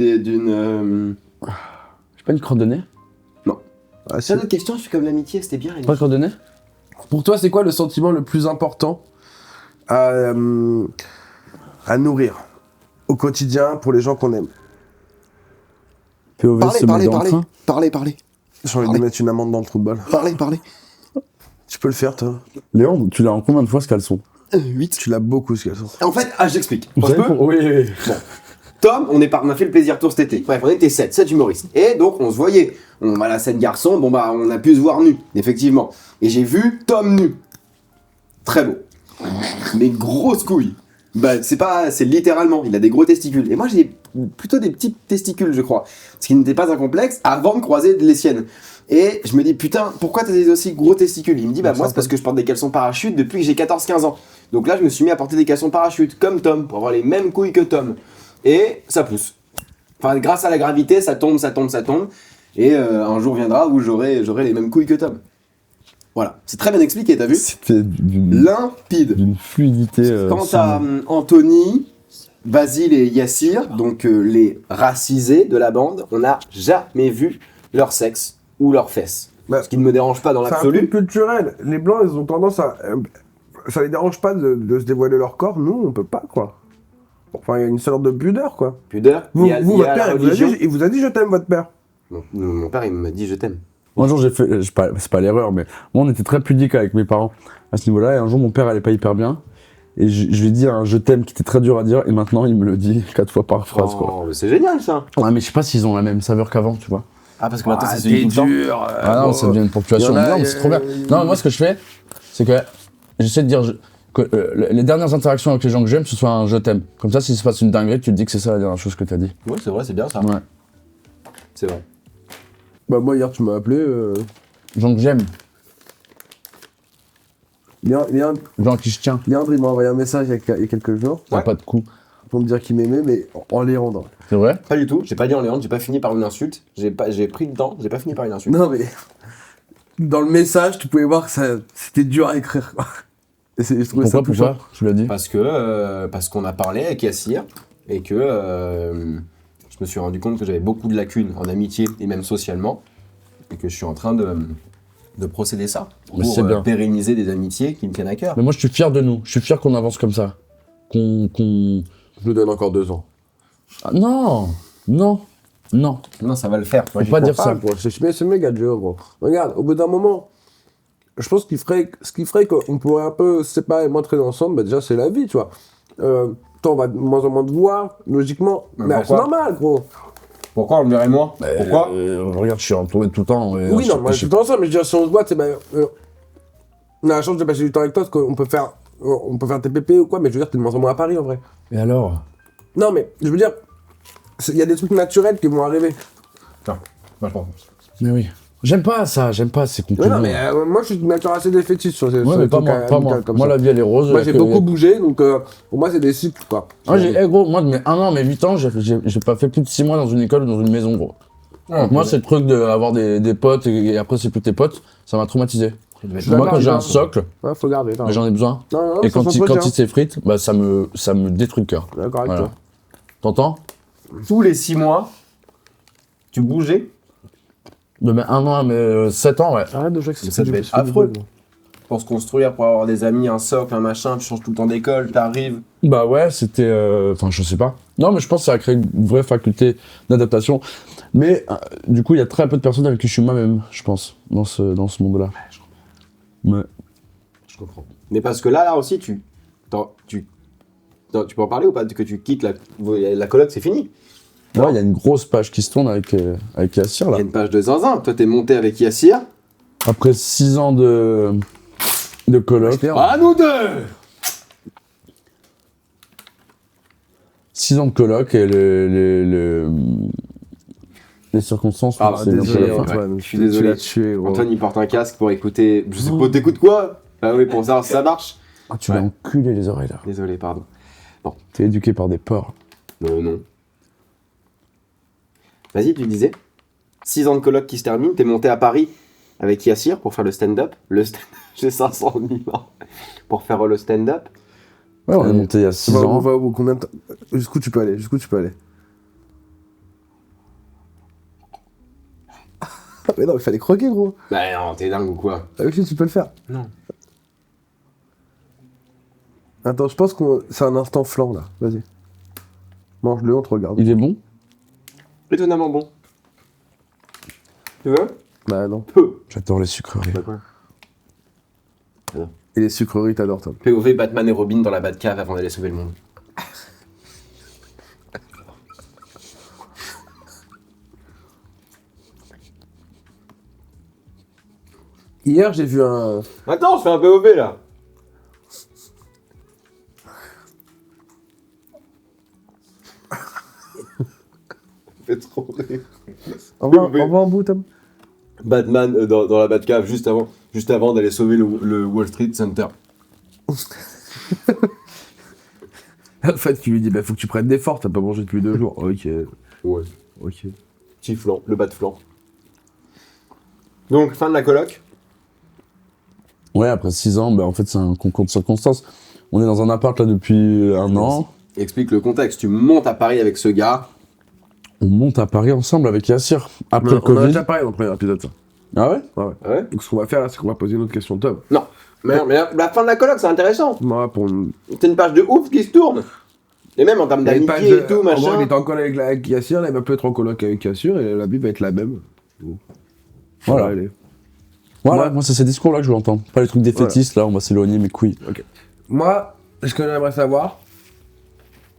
[SPEAKER 1] J'ai pas une crotte de nez.
[SPEAKER 3] ah, si.
[SPEAKER 2] C'est une autre question, je suis comme l'amitié, c'était bien.
[SPEAKER 1] Pas une crotte de nez.
[SPEAKER 3] Pour toi, c'est quoi le sentiment le plus important à nourrir au quotidien pour les gens qu'on aime?
[SPEAKER 1] POV, c'est d'enfin.
[SPEAKER 2] Parlez.
[SPEAKER 3] J'ai envie de mettre une amende dans le trou de balle.
[SPEAKER 2] Parlez.
[SPEAKER 3] Tu peux le faire, toi.
[SPEAKER 1] Léon, tu l'as en combien de fois ce caleçon?
[SPEAKER 2] 8.
[SPEAKER 3] Tu l'as beaucoup, ce qu'elles sont.
[SPEAKER 2] En fait, j'explique.
[SPEAKER 1] Vous
[SPEAKER 2] Je
[SPEAKER 1] savez
[SPEAKER 2] peux
[SPEAKER 1] pour- Oui.
[SPEAKER 2] Tom, on a fait le plaisir tour cet été. Bref, on était 7 humoristes. Et donc, on se voyait. On va à la scène garçon, on a pu se voir nu, effectivement. Et j'ai vu Tom nu. Très beau. Mais grosses couilles. Bah, c'est littéralement, il a des gros testicules. Et moi, j'ai plutôt des petits testicules, je crois. Ce qui n'était pas un complexe avant de croiser les siennes. Et je me dis, putain, pourquoi t'as des aussi gros testicules? Il me dit, bah, moi, c'est parce que je porte des caleçons parachutes depuis que j'ai 14-15 ans. Donc là, je me suis mis à porter des caleçons parachutes, comme Tom, pour avoir les mêmes couilles que Tom. Et ça pousse. Enfin, grâce à la gravité, ça tombe. Et un jour viendra où j'aurai les mêmes couilles que Tom. Voilà. C'est très bien expliqué, t'as vu?
[SPEAKER 1] C'était
[SPEAKER 2] Limpide.
[SPEAKER 1] d'une fluidité.
[SPEAKER 2] Quant à Anthony, Basile et Yassir, donc les racisés de la bande, on n'a jamais vu leur sexe ou leurs fesses.
[SPEAKER 3] Bah,
[SPEAKER 2] Ce qui ne me dérange pas dans
[SPEAKER 3] C'est un truc
[SPEAKER 2] l'absolu.
[SPEAKER 3] culturel. Les Blancs, ils ont tendance à... ça les dérange pas de se dévoiler leur corps. Nous, on peut pas, quoi. Enfin, il y a une sorte de pudeur, quoi.
[SPEAKER 2] Pudeur,
[SPEAKER 3] Vous,
[SPEAKER 2] il y a
[SPEAKER 3] votre
[SPEAKER 2] la
[SPEAKER 3] père,
[SPEAKER 2] religion.
[SPEAKER 3] il vous a dit je t'aime, votre père.
[SPEAKER 2] Mon père, il m'a dit je t'aime.
[SPEAKER 1] Un jour, j'ai fait, c'est pas l'erreur, mais moi, on était très pudiques avec mes parents à ce niveau-là. Et un jour, mon père allait pas hyper bien. Et je lui ai dit un je t'aime qui était très dur à dire. Et maintenant, il me le dit 4 fois par phrase, quoi.
[SPEAKER 2] Oh, mais c'est génial ça.
[SPEAKER 1] Ouais, mais je sais pas s'ils ont la même saveur qu'avant, tu vois.
[SPEAKER 2] Ah, parce que maintenant, c'est
[SPEAKER 3] t'es
[SPEAKER 2] celui tout le temps.
[SPEAKER 3] dur.
[SPEAKER 1] Ah non, ça devient une ponctuation.
[SPEAKER 3] y en a,
[SPEAKER 1] Non, mais c'est trop bien. Non, mais moi, ce que je fais, c'est que j'essaie de dire que les dernières interactions avec les gens que j'aime, ce soit un je t'aime. Comme ça, s'il se passe une dinguerie, tu te dis que c'est ça la dernière chose que t'as dit.
[SPEAKER 2] Ouais, c'est vrai, c'est bien ça.
[SPEAKER 1] Ouais.
[SPEAKER 2] C'est vrai.
[SPEAKER 3] Bah, moi, hier, tu m'as appelé.
[SPEAKER 1] Gens que j'aime,
[SPEAKER 3] Léandre,
[SPEAKER 1] gens qui se tiennent.
[SPEAKER 3] il m'a envoyé un message il y a quelques jours
[SPEAKER 1] T'as
[SPEAKER 2] Ouais.
[SPEAKER 1] pas de coup.
[SPEAKER 3] pour me dire qu'il m'aimait, mais en Léandre.
[SPEAKER 1] C'est vrai?
[SPEAKER 2] Pas du tout. J'ai pas dit en Léandre, j'ai pas fini par une insulte. J'ai pris le temps, j'ai pas fini par une insulte.
[SPEAKER 3] Non, mais dans le message, tu pouvais voir que c'était dur à écrire, quoi. Et je trouvais ça touchant.
[SPEAKER 1] Pourquoi? Tu l'as dit?
[SPEAKER 2] Parce qu'on a parlé avec Yassir et que je me suis rendu compte que j'avais beaucoup de lacunes en amitié et même socialement et que je suis en train de procéder ça
[SPEAKER 1] Mais
[SPEAKER 2] pour
[SPEAKER 1] c'est bien.
[SPEAKER 2] pérenniser des amitiés qui me tiennent à cœur.
[SPEAKER 1] Mais moi, je suis fier de nous. Je suis fier qu'on avance comme ça. Qu'on...
[SPEAKER 3] Je nous donne encore 2 ans.
[SPEAKER 1] Ah, non! Non! Non!
[SPEAKER 2] Non, ça va le faire.
[SPEAKER 1] Faut pas dire ça.
[SPEAKER 3] C'est méga dur, gros. Regarde, au bout d'un moment, je pense ce qui ferait qu'on pourrait un peu se séparer et moins traîner ensemble, bah déjà, c'est la vie, tu vois. Toi, on va de moins en moins te voir, logiquement.
[SPEAKER 2] Mais
[SPEAKER 3] Mais c'est
[SPEAKER 2] pourquoi
[SPEAKER 3] normal, gros.
[SPEAKER 2] Pourquoi on me verrait moins Pourquoi
[SPEAKER 1] Regarde, je suis entouré tout le temps.
[SPEAKER 3] Oui, non, moi, je suis tout ensemble, mais je veux dire, si on se voit, on a la chance de passer du temps avec toi, parce qu'on peut faire TPP ou quoi, mais je veux dire, t'es de moins en moins à Paris, en vrai.
[SPEAKER 1] Et alors?
[SPEAKER 3] Non, mais je veux dire, il y a des trucs naturels qui vont arriver.
[SPEAKER 2] Non, moi je pense.
[SPEAKER 1] Mais oui. J'aime pas ça, c'est
[SPEAKER 3] Ouais,
[SPEAKER 1] concluant.
[SPEAKER 3] non, mais moi, je suis d'accord assez des fétiches sur ces
[SPEAKER 1] Ouais,
[SPEAKER 3] sur
[SPEAKER 1] mais
[SPEAKER 3] les
[SPEAKER 1] pas
[SPEAKER 3] trucs
[SPEAKER 1] moi, pas
[SPEAKER 3] amicaux
[SPEAKER 1] moi.
[SPEAKER 3] comme
[SPEAKER 1] Moi,
[SPEAKER 3] ça.
[SPEAKER 1] la vie, elle est rose.
[SPEAKER 3] Moi, j'ai beaucoup bougé, donc pour moi, c'est des cycles, quoi.
[SPEAKER 1] Moi, gros, moi, de mes 1 an, mes 8 ans, j'ai pas fait plus de 6 mois dans une école ou dans une maison, gros. Donc moi, c'est le truc d'avoir des potes et après, c'est plus tes potes, ça m'a traumatisé. Moi,
[SPEAKER 3] d'accord,
[SPEAKER 1] quand j'ai un
[SPEAKER 3] d'accord.
[SPEAKER 1] socle,
[SPEAKER 3] Ouais, faut garder.
[SPEAKER 1] mais j'en ai besoin.
[SPEAKER 3] Non,
[SPEAKER 1] Et
[SPEAKER 3] ça
[SPEAKER 1] quand
[SPEAKER 3] s'entretient.
[SPEAKER 1] il s'effrite, bah, ça me détruit le cœur.
[SPEAKER 3] D'accord avec
[SPEAKER 1] Voilà.
[SPEAKER 3] toi.
[SPEAKER 1] T'entends?
[SPEAKER 2] Tous les 6 mois, tu bougeais
[SPEAKER 1] De mes 1 an à mes 7 ans, ouais.
[SPEAKER 3] Arrête de jouer avec
[SPEAKER 2] Mais ça devait être affreux. pour se construire, pour avoir des amis, un socle, un machin, tu changes tout le temps d'école, t'arrives.
[SPEAKER 1] Bah ouais, c'était... Enfin, je sais pas. Non, mais je pense que ça a créé une vraie faculté d'adaptation. Mais du coup, il y a très peu de personnes avec qui je suis moi-même, je pense, dans ce monde-là. Ouais.
[SPEAKER 2] Je comprends. Mais parce que là aussi, tu peux en parler ou pas que tu quittes la coloc, c'est fini.
[SPEAKER 1] Ouais, il y a une grosse page qui se tourne avec Yassir,
[SPEAKER 2] Il y
[SPEAKER 1] là.
[SPEAKER 2] a une page de zinzin. Toi, t'es monté avec Yassir.
[SPEAKER 1] Après 6 ans de coloc.
[SPEAKER 2] À nous deux
[SPEAKER 1] 6 ans de coloc et les circonstances...
[SPEAKER 2] Ah,
[SPEAKER 1] c'est
[SPEAKER 2] désolé,
[SPEAKER 1] un peu la fin.
[SPEAKER 2] ouais. Je suis désolé.
[SPEAKER 3] Tu l'as tué, gros.
[SPEAKER 2] Antoine, il porte un casque pour écouter. Je sais pas, t'écoutes quoi? Ah oui, pour savoir si ça marche.
[SPEAKER 1] Ah, tu l'as enculé les oreilles, là.
[SPEAKER 2] Désolé, pardon.
[SPEAKER 1] T'es éduqué par des porcs.
[SPEAKER 2] Non. Vas-y, tu disais. 6 ans de coloc qui se terminent, t'es monté à Paris avec Yassir pour faire le stand-up. J'ai 500 000 ans pour faire le stand-up.
[SPEAKER 1] Ouais, on est monté il y a 6
[SPEAKER 3] On
[SPEAKER 1] ans.
[SPEAKER 3] va au combien de temps? Jusqu'où tu peux aller? Mais non, il fallait croquer, gros.
[SPEAKER 2] Bah non, t'es dingue ou quoi?
[SPEAKER 3] Avec lui, tu peux le faire.
[SPEAKER 2] Non.
[SPEAKER 3] Attends, je pense que c'est un instant flan, là. Vas-y. Mange-le, on te regarde.
[SPEAKER 1] Il est bon?
[SPEAKER 2] Étonnamment bon. Tu veux?
[SPEAKER 3] Bah non.
[SPEAKER 2] Peu.
[SPEAKER 1] J'adore les sucreries.
[SPEAKER 2] Bah quoi?
[SPEAKER 3] Et les sucreries, t'adores, Tom.
[SPEAKER 2] POV Batman et Robin dans la Batcave avant d'aller sauver le monde.
[SPEAKER 3] Hier, j'ai vu un...
[SPEAKER 2] Attends, je fais un POV là. Fait trop rire.
[SPEAKER 3] Envoie en bout, Tom.
[SPEAKER 2] Batman dans la Batcave juste avant d'aller sauver le Wall Street Center.
[SPEAKER 3] En fait, tu lui dis, bah faut que tu prennes des forces, t'as pas mangé depuis 2 jours. Ok.
[SPEAKER 2] Ouais.
[SPEAKER 3] Ok.
[SPEAKER 2] Petit flan, le bas de flan. Donc, fin de la coloc.
[SPEAKER 1] Ouais, après 6 ans, en fait, c'est un concours de circonstances. On est dans un appart là depuis 1 an.
[SPEAKER 2] Explique le contexte. Tu montes à Paris avec ce gars.
[SPEAKER 1] On monte à Paris ensemble avec Yassir. Après le
[SPEAKER 3] On a
[SPEAKER 1] Covid.
[SPEAKER 3] déjà parlé dans le premier épisode, ça.
[SPEAKER 1] Ah ouais?
[SPEAKER 3] Ouais.
[SPEAKER 2] Ah ouais?
[SPEAKER 3] Donc ce qu'on va faire là, c'est qu'on va poser une autre question, Tom.
[SPEAKER 2] Non. Mais la fin de la coloc, c'est intéressant.
[SPEAKER 3] Moi, pour une...
[SPEAKER 2] C'est une page de ouf qui se tourne. Et même en termes
[SPEAKER 3] Il y a une page
[SPEAKER 2] d'amitié
[SPEAKER 3] de-
[SPEAKER 2] et tout,
[SPEAKER 3] En gros,
[SPEAKER 2] machin.
[SPEAKER 3] il est en coloc avec Yassir, là, il va peut être en coloc avec Yassir, et la Bible va être la même.
[SPEAKER 1] Voilà.
[SPEAKER 3] Allez.
[SPEAKER 1] Voilà,
[SPEAKER 3] Ouais.
[SPEAKER 1] moi c'est ces discours-là que je veux entendre. Pas les trucs défaitistes, là, on va s'éloigner mes couilles.
[SPEAKER 3] Moi, ce que j'aimerais savoir...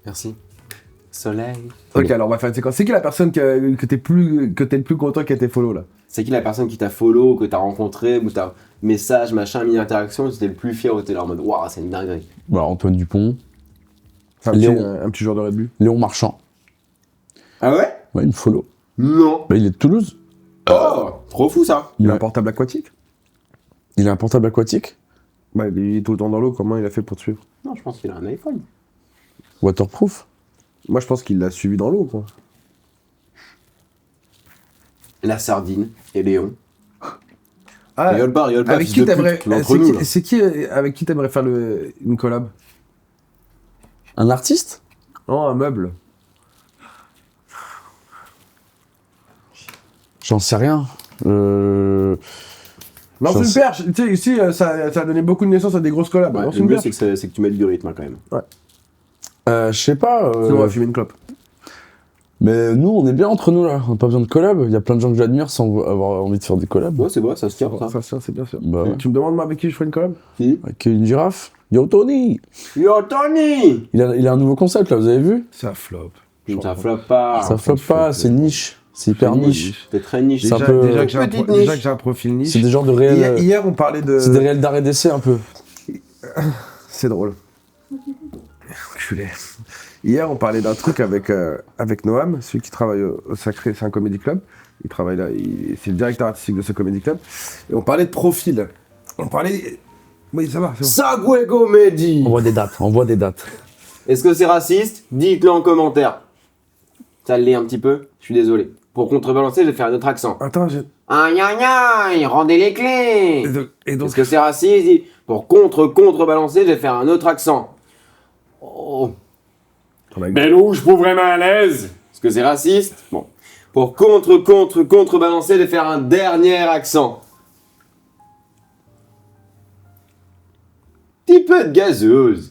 [SPEAKER 2] Merci. Soleil.
[SPEAKER 3] Ok, alors on va faire une séquence. C'est qui la personne que t'es le plus content qu'elle t'ait follow, là?
[SPEAKER 2] C'est qui la personne qui t'a follow, que t'as rencontré, ou t'as message, machin, mini-interaction, tu étais le plus fier, ou t'es là en mode waouh, c'est une dinguerie.
[SPEAKER 1] Voilà, Antoine Dupont,
[SPEAKER 3] C'est un petit joueur de Red Bull.
[SPEAKER 1] Léon Marchand.
[SPEAKER 2] Ah ouais?
[SPEAKER 1] Ouais, il me follow.
[SPEAKER 2] Non.
[SPEAKER 1] Il est de Toulouse.
[SPEAKER 2] Oh, trop fou ça.
[SPEAKER 3] Il a un
[SPEAKER 1] Ouais.
[SPEAKER 3] portable aquatique?
[SPEAKER 1] Il a un portable aquatique.
[SPEAKER 3] Ouais, il est tout le temps dans l'eau, comment il a fait pour te suivre?
[SPEAKER 2] Non, je pense qu'il a un iPhone.
[SPEAKER 1] Waterproof.
[SPEAKER 3] Moi, je pense qu'il l'a suivi dans l'eau, quoi.
[SPEAKER 2] La sardine et Léon.
[SPEAKER 3] Ah,
[SPEAKER 2] Rigole pas,
[SPEAKER 3] avec
[SPEAKER 2] fils
[SPEAKER 3] qui
[SPEAKER 2] de pute,
[SPEAKER 3] t'aimerais...
[SPEAKER 2] tu es entre nous, là.
[SPEAKER 3] C'est qui avec qui t'aimerais faire une collab?
[SPEAKER 1] Un artiste?
[SPEAKER 3] Non, un meuble.
[SPEAKER 1] J'en sais rien.
[SPEAKER 3] Lance
[SPEAKER 1] J'en
[SPEAKER 3] une
[SPEAKER 1] sais-
[SPEAKER 3] perche. Tu sais, ici, ça a donné beaucoup de naissance à des grosses collabs.
[SPEAKER 2] Ouais,
[SPEAKER 3] Lance
[SPEAKER 2] le
[SPEAKER 3] une
[SPEAKER 2] mieux,
[SPEAKER 3] perche.
[SPEAKER 2] c'est que tu mettes du rythme hein, quand même.
[SPEAKER 1] Je sais pas.
[SPEAKER 3] Sinon, on va fumer une clope.
[SPEAKER 1] Mais nous, on est bien entre nous là. On n'a pas besoin de collab. Il y a plein de gens que j'admire sans avoir envie de faire des collabs.
[SPEAKER 2] Ouais, c'est vrai, ça se tient ça.
[SPEAKER 3] Ça, c'est bien sûr.
[SPEAKER 1] Bah ouais.
[SPEAKER 3] Tu me demandes, moi, avec qui je ferais une collab?
[SPEAKER 2] Qui?
[SPEAKER 1] Avec une girafe. Yo Tony!
[SPEAKER 2] Yo, Tony!
[SPEAKER 1] Il a un nouveau concept là, vous avez vu?
[SPEAKER 3] Ça flop.
[SPEAKER 2] Ça floppe pas.
[SPEAKER 1] Ça floppe pas, c'est niche. C'est hyper niche.
[SPEAKER 2] C'est très niche.
[SPEAKER 1] C'est un
[SPEAKER 3] Déjà,
[SPEAKER 1] peu-
[SPEAKER 3] déjà que j'ai un,
[SPEAKER 2] Petite
[SPEAKER 3] déjà
[SPEAKER 2] niche.
[SPEAKER 3] que j'ai un profil niche.
[SPEAKER 1] C'est des genres de réels.
[SPEAKER 3] Hier, on parlait de...
[SPEAKER 1] C'est des réels d'arrêt d'essai un peu.
[SPEAKER 3] C'est drôle. Enculé. Hier, on parlait d'un truc avec Noam, celui qui travaille au Sacré, c'est un comédie club. Il travaille là, c'est le directeur artistique de ce comédie club. Et on parlait de profil. On parlait... Oui, ça va, c'est bon.
[SPEAKER 2] Sagwego Mehdi!
[SPEAKER 1] On voit des dates.
[SPEAKER 2] Est-ce que c'est raciste? Dites-le en commentaire. Ça l'est un petit peu, je suis désolé. Pour contrebalancer, je vais faire un autre accent.
[SPEAKER 3] Attends, j'ai...
[SPEAKER 2] Aïe aïe aïe, rendez les clés!
[SPEAKER 3] Et donc...
[SPEAKER 2] Est-ce que c'est raciste? Pour contrebalancer, je vais faire un autre accent. Oh. Belouche, pour vraiment à l'aise. Est-ce que c'est raciste? Bon. Pour contrebalancer, je vais faire un dernier accent. Petit peu de gazeuse.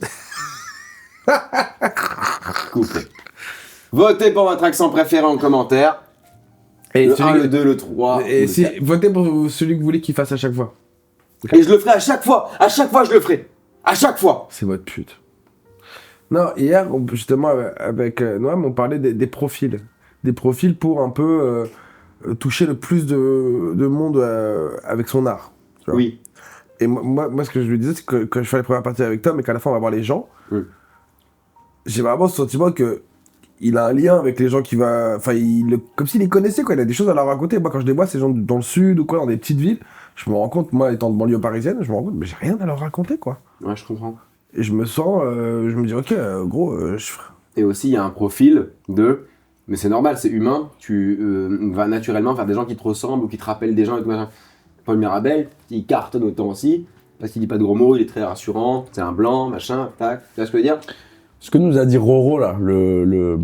[SPEAKER 2] Coupé. Votez pour votre accent préféré en commentaire.
[SPEAKER 3] Et,
[SPEAKER 2] Le 1, le 2, le 3.
[SPEAKER 3] et
[SPEAKER 2] le
[SPEAKER 3] si,
[SPEAKER 2] 4.
[SPEAKER 3] votez pour celui que vous voulez qu'il fasse à chaque fois.
[SPEAKER 2] Et je le ferai à chaque fois. À chaque fois, je le ferai. À chaque fois.
[SPEAKER 3] C'est votre pute. Non, hier, justement, avec Noam, on parlait des profils. Des profils pour un peu toucher le plus de monde avec son art. Tu vois.
[SPEAKER 2] Oui.
[SPEAKER 3] Et moi, ce que je lui disais, c'est que quand je fais la première partie avec Tom et qu'à la fin, on va voir les gens, j'ai vraiment ce sentiment que il a un lien avec les gens qui va... Enfin, comme s'il les connaissait, quoi. Il a des choses à leur raconter. Moi, quand je les vois, ces gens dans le sud ou quoi, dans des petites villes, je me rends compte, moi, étant de banlieue parisienne, je me rends compte, mais j'ai rien à leur raconter, quoi.
[SPEAKER 2] Ouais, je comprends.
[SPEAKER 3] Et je me sens, je me dis, ok, gros,
[SPEAKER 2] Et aussi, il y a un profil de. Mais c'est normal, c'est humain. Tu vas naturellement vers des gens qui te ressemblent ou qui te rappellent des gens et tout machin. Paul Mirabel, il cartonne autant aussi. Parce qu'il dit pas de gros mots, il est très rassurant. C'est un blanc, machin, tac. Tu vois ce que je veux dire?
[SPEAKER 1] Ce que nous a dit Roro, là, le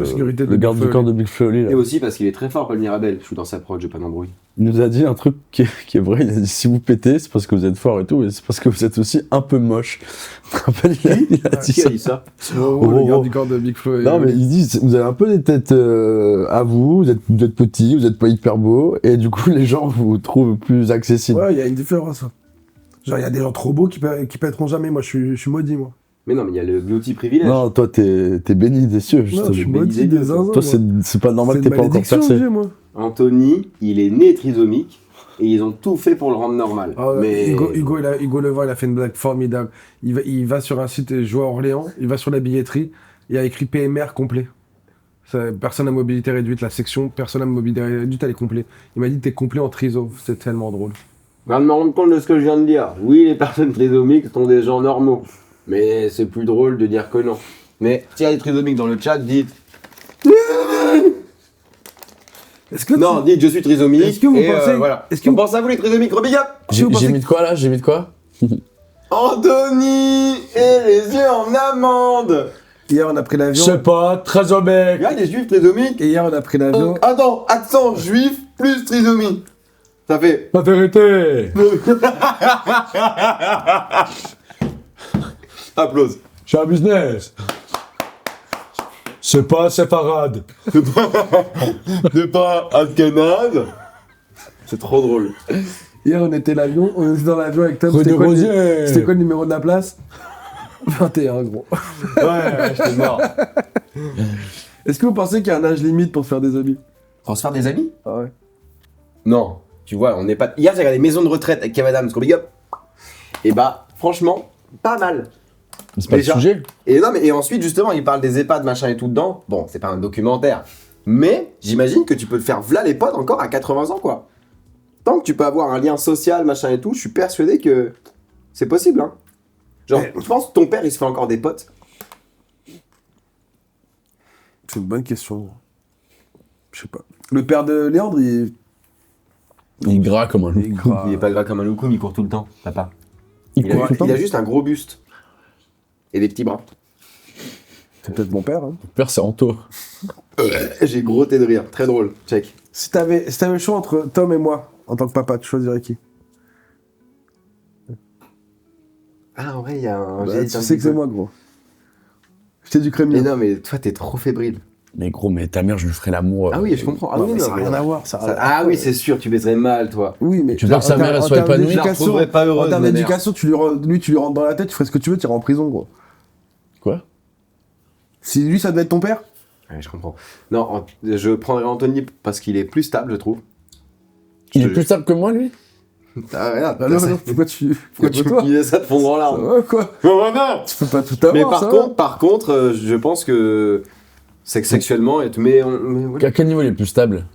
[SPEAKER 3] sécurité de
[SPEAKER 1] le garde
[SPEAKER 3] Big
[SPEAKER 1] du
[SPEAKER 3] Flo
[SPEAKER 1] corps de Big Flo Oli, là.
[SPEAKER 2] Et aussi parce qu'il est très fort, Paul Mirabel. Je suis dans sa prod, j'ai pas d'embrouille.
[SPEAKER 1] Il nous a dit un truc qui est vrai. Il a dit si vous pétez, c'est parce que vous êtes fort et tout, et c'est parce que vous êtes aussi un peu moche. Tu te rappelles, il a dit
[SPEAKER 2] Qui
[SPEAKER 1] ça.
[SPEAKER 2] a dit ça?
[SPEAKER 3] le garde du corps de Big Flo.
[SPEAKER 1] Non, mais il dit vous avez un peu des têtes à vous, vous êtes petits, vous êtes pas hyper beau, et du coup, les gens vous trouvent plus accessible.
[SPEAKER 3] Ouais, il y a une différence. Hein. Genre, il y a des gens trop beaux qui pèteront jamais. Moi, je suis maudit, moi.
[SPEAKER 2] Mais non, mais il y a le beauty privilège.
[SPEAKER 1] Non, toi, t'es béni des cieux,
[SPEAKER 3] Non,
[SPEAKER 1] justement.
[SPEAKER 3] je suis
[SPEAKER 2] béni
[SPEAKER 3] maudit
[SPEAKER 2] des
[SPEAKER 3] des zinzins.
[SPEAKER 1] Toi,
[SPEAKER 3] moi.
[SPEAKER 1] c'est pas normal que
[SPEAKER 3] C'est
[SPEAKER 1] t'aies
[SPEAKER 3] une
[SPEAKER 1] pas encore
[SPEAKER 3] malédiction,
[SPEAKER 1] percé.
[SPEAKER 3] j'ai, moi.
[SPEAKER 2] Anthony, il est né trisomique et ils ont tout fait pour le rendre normal.
[SPEAKER 3] Ah,
[SPEAKER 2] mais
[SPEAKER 3] Hugo Levent, il a fait une blague formidable. Il va sur un site joué à Orléans, il va sur la billetterie, il a écrit PMR complet. Personne à mobilité réduite, la section personne à mobilité réduite, elle est complète. Il m'a dit t'es complet en triso, c'est tellement drôle.
[SPEAKER 2] je viens de me rendre compte de ce que je viens de dire. Oui, les personnes trisomiques sont des gens normaux. Mais c'est plus drôle de dire que non. Mais s'il y a des trisomiques dans le chat, dites.
[SPEAKER 3] Est-ce que
[SPEAKER 2] Non, dites je suis trisomique.
[SPEAKER 3] Est-ce que vous
[SPEAKER 2] et,
[SPEAKER 3] pensez-
[SPEAKER 2] voilà.
[SPEAKER 3] est-ce que
[SPEAKER 2] On
[SPEAKER 3] vous-
[SPEAKER 2] pense à vous les trisomiques, Robig up.
[SPEAKER 1] J'ai mis de quoi, là? J'ai mis de quoi?
[SPEAKER 2] Anthony et les yeux en amande.
[SPEAKER 3] Hier on a pris
[SPEAKER 1] Je
[SPEAKER 3] l'avion,
[SPEAKER 1] sais pas, très au mec.
[SPEAKER 2] Regarde les juifs trisomiques.
[SPEAKER 3] et hier on a pris l'avion.
[SPEAKER 2] Attends, accent juif plus trisomie. Ça fait.
[SPEAKER 1] La vérité.
[SPEAKER 2] Applause.
[SPEAKER 1] J'ai un business. C'est pas séfarade.
[SPEAKER 2] C'est pas Askenaz. C'est trop drôle.
[SPEAKER 3] Hier on était dans l'avion avec Tom,
[SPEAKER 1] Rue
[SPEAKER 3] c'était
[SPEAKER 1] de
[SPEAKER 3] quoi,
[SPEAKER 1] Rosier.
[SPEAKER 3] c'était quoi le numéro de la place 21 gros.
[SPEAKER 2] Ouais, j'étais mort.
[SPEAKER 3] Est-ce que vous pensez qu'il y a un âge limite pour se faire des amis?
[SPEAKER 2] Pour se faire des amis?
[SPEAKER 3] Ah ouais.
[SPEAKER 2] Non. Tu vois, on n'est pas. Hier, j'ai regardé Maison de retraite avec Kev Adams, big up. Et bah, franchement, pas mal.
[SPEAKER 1] C'est pas
[SPEAKER 2] Déjà.
[SPEAKER 1] le sujet.
[SPEAKER 2] Et non, mais et ensuite, justement, il parle des EHPAD, machin et tout dedans. Bon, c'est pas un documentaire. Mais j'imagine que tu peux te faire v'là les potes encore à 80 ans, quoi. Tant que tu peux avoir un lien social, machin et tout, je suis persuadé que c'est possible, hein. Genre, je pense que ton père, il se fait encore des potes.
[SPEAKER 3] C'est une bonne question. Je sais pas. Le père de Léandre, il
[SPEAKER 1] Il est gras comme un loup.
[SPEAKER 3] est gras.
[SPEAKER 2] Il est pas gras comme un loukoum, il court tout le temps, papa.
[SPEAKER 1] Il
[SPEAKER 2] Il a,
[SPEAKER 1] court tout le temps.
[SPEAKER 2] il a juste un gros buste. Et des petits bras.
[SPEAKER 3] C'est peut-être mon père. Hein.
[SPEAKER 1] Mon père, c'est Anto.
[SPEAKER 2] J'ai gros tête de rire, très drôle. Check.
[SPEAKER 3] Si t'avais le choix entre Tom et moi, en tant que papa, tu choisirais qui?
[SPEAKER 2] Ah, en vrai, il y a un.
[SPEAKER 3] Bah, tu sais que c'est moi, gros. Je t'ai du crémier.
[SPEAKER 2] Mais non, mais toi, t'es trop fébrile.
[SPEAKER 1] Mais gros, mais ta mère, je lui ferai l'amour.
[SPEAKER 2] Ah oui, je comprends. Ah,
[SPEAKER 3] Non,
[SPEAKER 2] oui,
[SPEAKER 3] mais
[SPEAKER 2] non,
[SPEAKER 3] ça n'a
[SPEAKER 2] mais
[SPEAKER 3] rien
[SPEAKER 2] non.
[SPEAKER 3] à voir. Ça,
[SPEAKER 2] Ah oui, c'est sûr, tu baiserais mal, toi.
[SPEAKER 3] Oui, mais
[SPEAKER 1] Tu veux que sa mère, elle soit épanouie?
[SPEAKER 2] Je la retrouverais pas heureuse,
[SPEAKER 3] En termes
[SPEAKER 2] ma mère.
[SPEAKER 3] d'éducation, tu lui rentres dans la tête, tu ferais ce que tu veux, tu iras en prison, gros.
[SPEAKER 1] Quoi?
[SPEAKER 3] Si lui, ça devait être ton père?
[SPEAKER 2] Ouais, je comprends. Non, je prendrais Anthony parce qu'il est plus stable, je trouve.
[SPEAKER 1] Il
[SPEAKER 2] Je-
[SPEAKER 1] est plus stable que moi, lui?
[SPEAKER 2] Ah, regarde,
[SPEAKER 3] Ah non,
[SPEAKER 2] ça-
[SPEAKER 3] non, pourquoi tu
[SPEAKER 2] pourquoi tu
[SPEAKER 3] toi?
[SPEAKER 2] me disais ça de fondre en larmes?
[SPEAKER 3] Ouais, quoi?
[SPEAKER 2] Oh, non.
[SPEAKER 3] Tu peux pas tout avoir,
[SPEAKER 2] Mais
[SPEAKER 3] ça
[SPEAKER 2] par contre, je pense que c'est que sexuellement et tout, mais, voilà.
[SPEAKER 1] À quel niveau il est plus stable?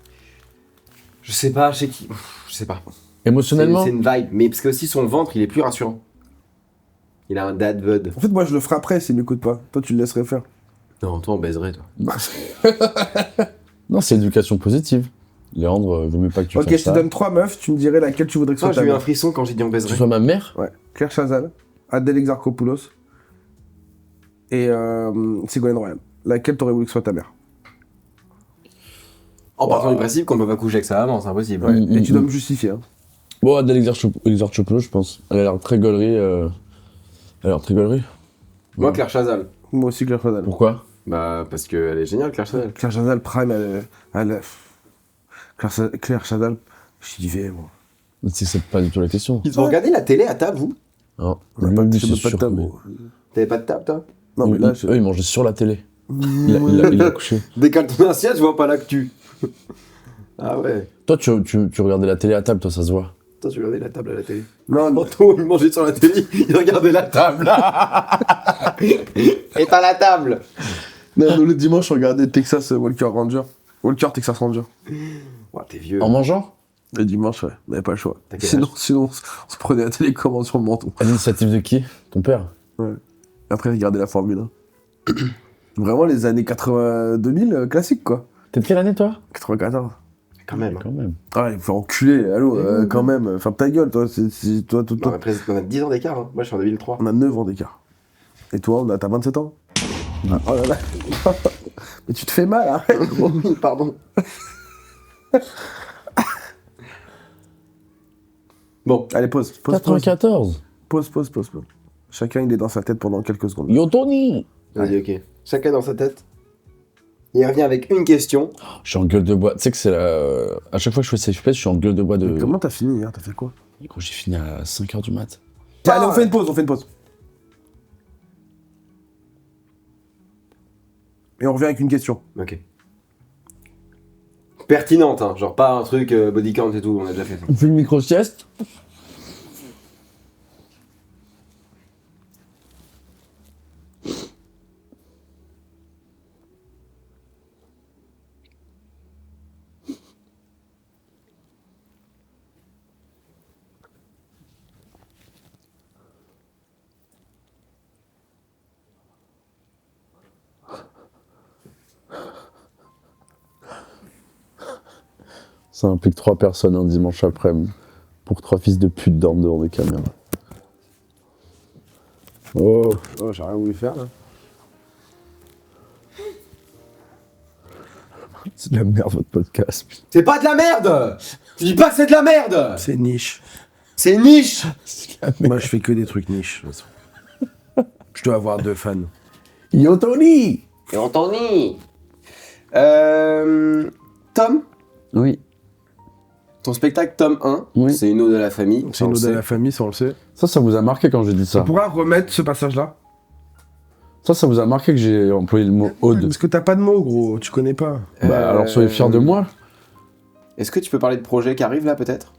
[SPEAKER 2] Je sais pas, je sais qui, je sais pas.
[SPEAKER 1] Émotionnellement?
[SPEAKER 2] C'est une vibe, mais parce que aussi son ventre, il est plus rassurant. Il a un dad bod.
[SPEAKER 3] En fait, moi, je le frapperais s'il m'écoute pas. Toi, tu le laisserais faire.
[SPEAKER 2] Non, toi on baiserait, toi.
[SPEAKER 1] Non, c'est éducation positive. Léandre, vaut mieux pas que tu
[SPEAKER 3] Ok, je
[SPEAKER 1] fasses
[SPEAKER 3] te
[SPEAKER 1] ça.
[SPEAKER 3] donne 3 meufs, tu me dirais laquelle tu voudrais que
[SPEAKER 2] Toi,
[SPEAKER 3] soit
[SPEAKER 2] j'ai
[SPEAKER 3] ta
[SPEAKER 2] eu un
[SPEAKER 3] mère.
[SPEAKER 2] frisson quand j'ai dit on
[SPEAKER 1] Que tu
[SPEAKER 2] baiserait.
[SPEAKER 1] sois ma mère?
[SPEAKER 3] Ouais. Claire Chazal, Adèle Exarchopoulos et Ségolène Royal. Laquelle t'aurais voulu que soit ta mère?
[SPEAKER 2] En partant du principe qu'on peut pas coucher avec sa maman, c'est impossible.
[SPEAKER 3] Ouais.
[SPEAKER 1] Mm,
[SPEAKER 3] Et tu
[SPEAKER 1] mm,
[SPEAKER 3] dois me justifier. Hein.
[SPEAKER 1] Bon, Adèle Exarchopoulos, je pense. Elle a l'air très gaulerie. Elle a l'air très gaulerie.
[SPEAKER 2] Moi, Claire Chazal.
[SPEAKER 3] Moi aussi, Claire Chazal.
[SPEAKER 1] Pourquoi?
[SPEAKER 2] Bah, parce qu'elle est géniale, Claire Chazal.
[SPEAKER 3] Claire Chazal, Prime, Claire Chazal, j'y vais, moi.
[SPEAKER 1] C'est pas du tout la question.
[SPEAKER 2] Vous regardez la télé à table, vous?
[SPEAKER 1] Non,
[SPEAKER 3] On a
[SPEAKER 1] le
[SPEAKER 3] pas
[SPEAKER 1] même
[SPEAKER 3] de
[SPEAKER 1] c'est
[SPEAKER 3] pas de
[SPEAKER 1] sûr,
[SPEAKER 3] table,
[SPEAKER 1] mais-
[SPEAKER 3] gros.
[SPEAKER 2] T'avais pas de table, toi?
[SPEAKER 3] Non, mais là,
[SPEAKER 1] Eux, ils mangeaient sur la télé. Il a couché.
[SPEAKER 2] Décale ton assiette, je vois pas l'actu. Ah ouais.
[SPEAKER 1] Toi, tu regardais la télé à table, toi, ça se voit.
[SPEAKER 2] Toi, tu regardais la table à la télé.
[SPEAKER 3] Non, non.
[SPEAKER 2] Anto, il mangeait sur la télé, il regardait la table. Et t'as la table.
[SPEAKER 3] Non, nous, le dimanche, on regardait Texas Walker Ranger. Walker Texas Ranger.
[SPEAKER 2] Oh, t'es vieux.
[SPEAKER 1] En mangeant?
[SPEAKER 3] Le dimanche, ouais, on n'avait pas le choix.
[SPEAKER 2] T'as quel
[SPEAKER 3] Sinon, on se prenait la télécommande sur le menton.
[SPEAKER 1] À l'initiative de qui? Ton père?
[SPEAKER 3] Ouais. Après, regarder la Formule 1. Vraiment, les années 80-2000, classique, quoi.
[SPEAKER 1] T'es de quelle année, toi?
[SPEAKER 3] 94.
[SPEAKER 2] Quand même. Hein.
[SPEAKER 1] Quand même.
[SPEAKER 3] Ah, il faut enculer, allô, quand même. Ferme ta gueule, toi. Toi,
[SPEAKER 2] Non, après, on a 10 ans d'écart. Hein. Moi, je suis en 2003.
[SPEAKER 3] On a 9 ans d'écart. Et toi, t'as 27 ans?
[SPEAKER 1] Ouais.
[SPEAKER 3] Oh là là. Mais tu te fais mal, arrête.
[SPEAKER 2] Oui, pardon. Bon,
[SPEAKER 3] Allez, pause.
[SPEAKER 1] 94.
[SPEAKER 3] Pause. Chacun, il est dans sa tête pendant quelques secondes.
[SPEAKER 1] Yo, Tony!
[SPEAKER 2] vas-y, ok. Chacun dans sa tête. Il revient avec une question.
[SPEAKER 1] Je suis en gueule de bois. Tu sais que c'est la... À chaque fois que je fais Safe Space, je suis en gueule de bois de...
[SPEAKER 3] Comment t'as fini hier? T'as fait quoi?
[SPEAKER 1] Gros, j'ai fini à 5h du mat.
[SPEAKER 3] Allez, on fait une pause. Et on revient avec une question.
[SPEAKER 2] Ok. Pertinente, hein. Genre pas un truc body count et tout, on a déjà fait ça.
[SPEAKER 1] On fait une micro-sieste. Ça implique 3 personnes un dimanche après-midi pour que 3 fils de pute dorment devant des caméras. Oh,
[SPEAKER 3] J'ai rien voulu faire, là.
[SPEAKER 1] c'est de la merde votre podcast. putain.
[SPEAKER 2] C'est pas de la merde. Tu dis pas que c'est de la merde.
[SPEAKER 3] C'est niche.
[SPEAKER 2] C'est niche.
[SPEAKER 1] C'est de la merde.
[SPEAKER 3] Moi, je fais que des trucs niches, de toute façon. Je dois avoir 2 fans.
[SPEAKER 1] Yo Tony!
[SPEAKER 2] Et Anthony. Tom,
[SPEAKER 1] Oui.
[SPEAKER 2] ton spectacle Tom 1,
[SPEAKER 1] Oui.
[SPEAKER 2] c'est une ode à la famille.
[SPEAKER 3] C'est une
[SPEAKER 2] on le
[SPEAKER 3] ode à
[SPEAKER 2] sait.
[SPEAKER 3] la famille, ça on le sait.
[SPEAKER 1] Ça vous a marqué quand j'ai dit ça.
[SPEAKER 3] On pourra remettre ce passage-là?
[SPEAKER 1] Ça vous a marqué que j'ai employé le mot ode.
[SPEAKER 3] Parce que t'as pas de mots, gros. Tu connais pas.
[SPEAKER 1] Bah alors soyez fiers de moi.
[SPEAKER 2] Est-ce que tu peux parler de projets qui arrivent là peut-être?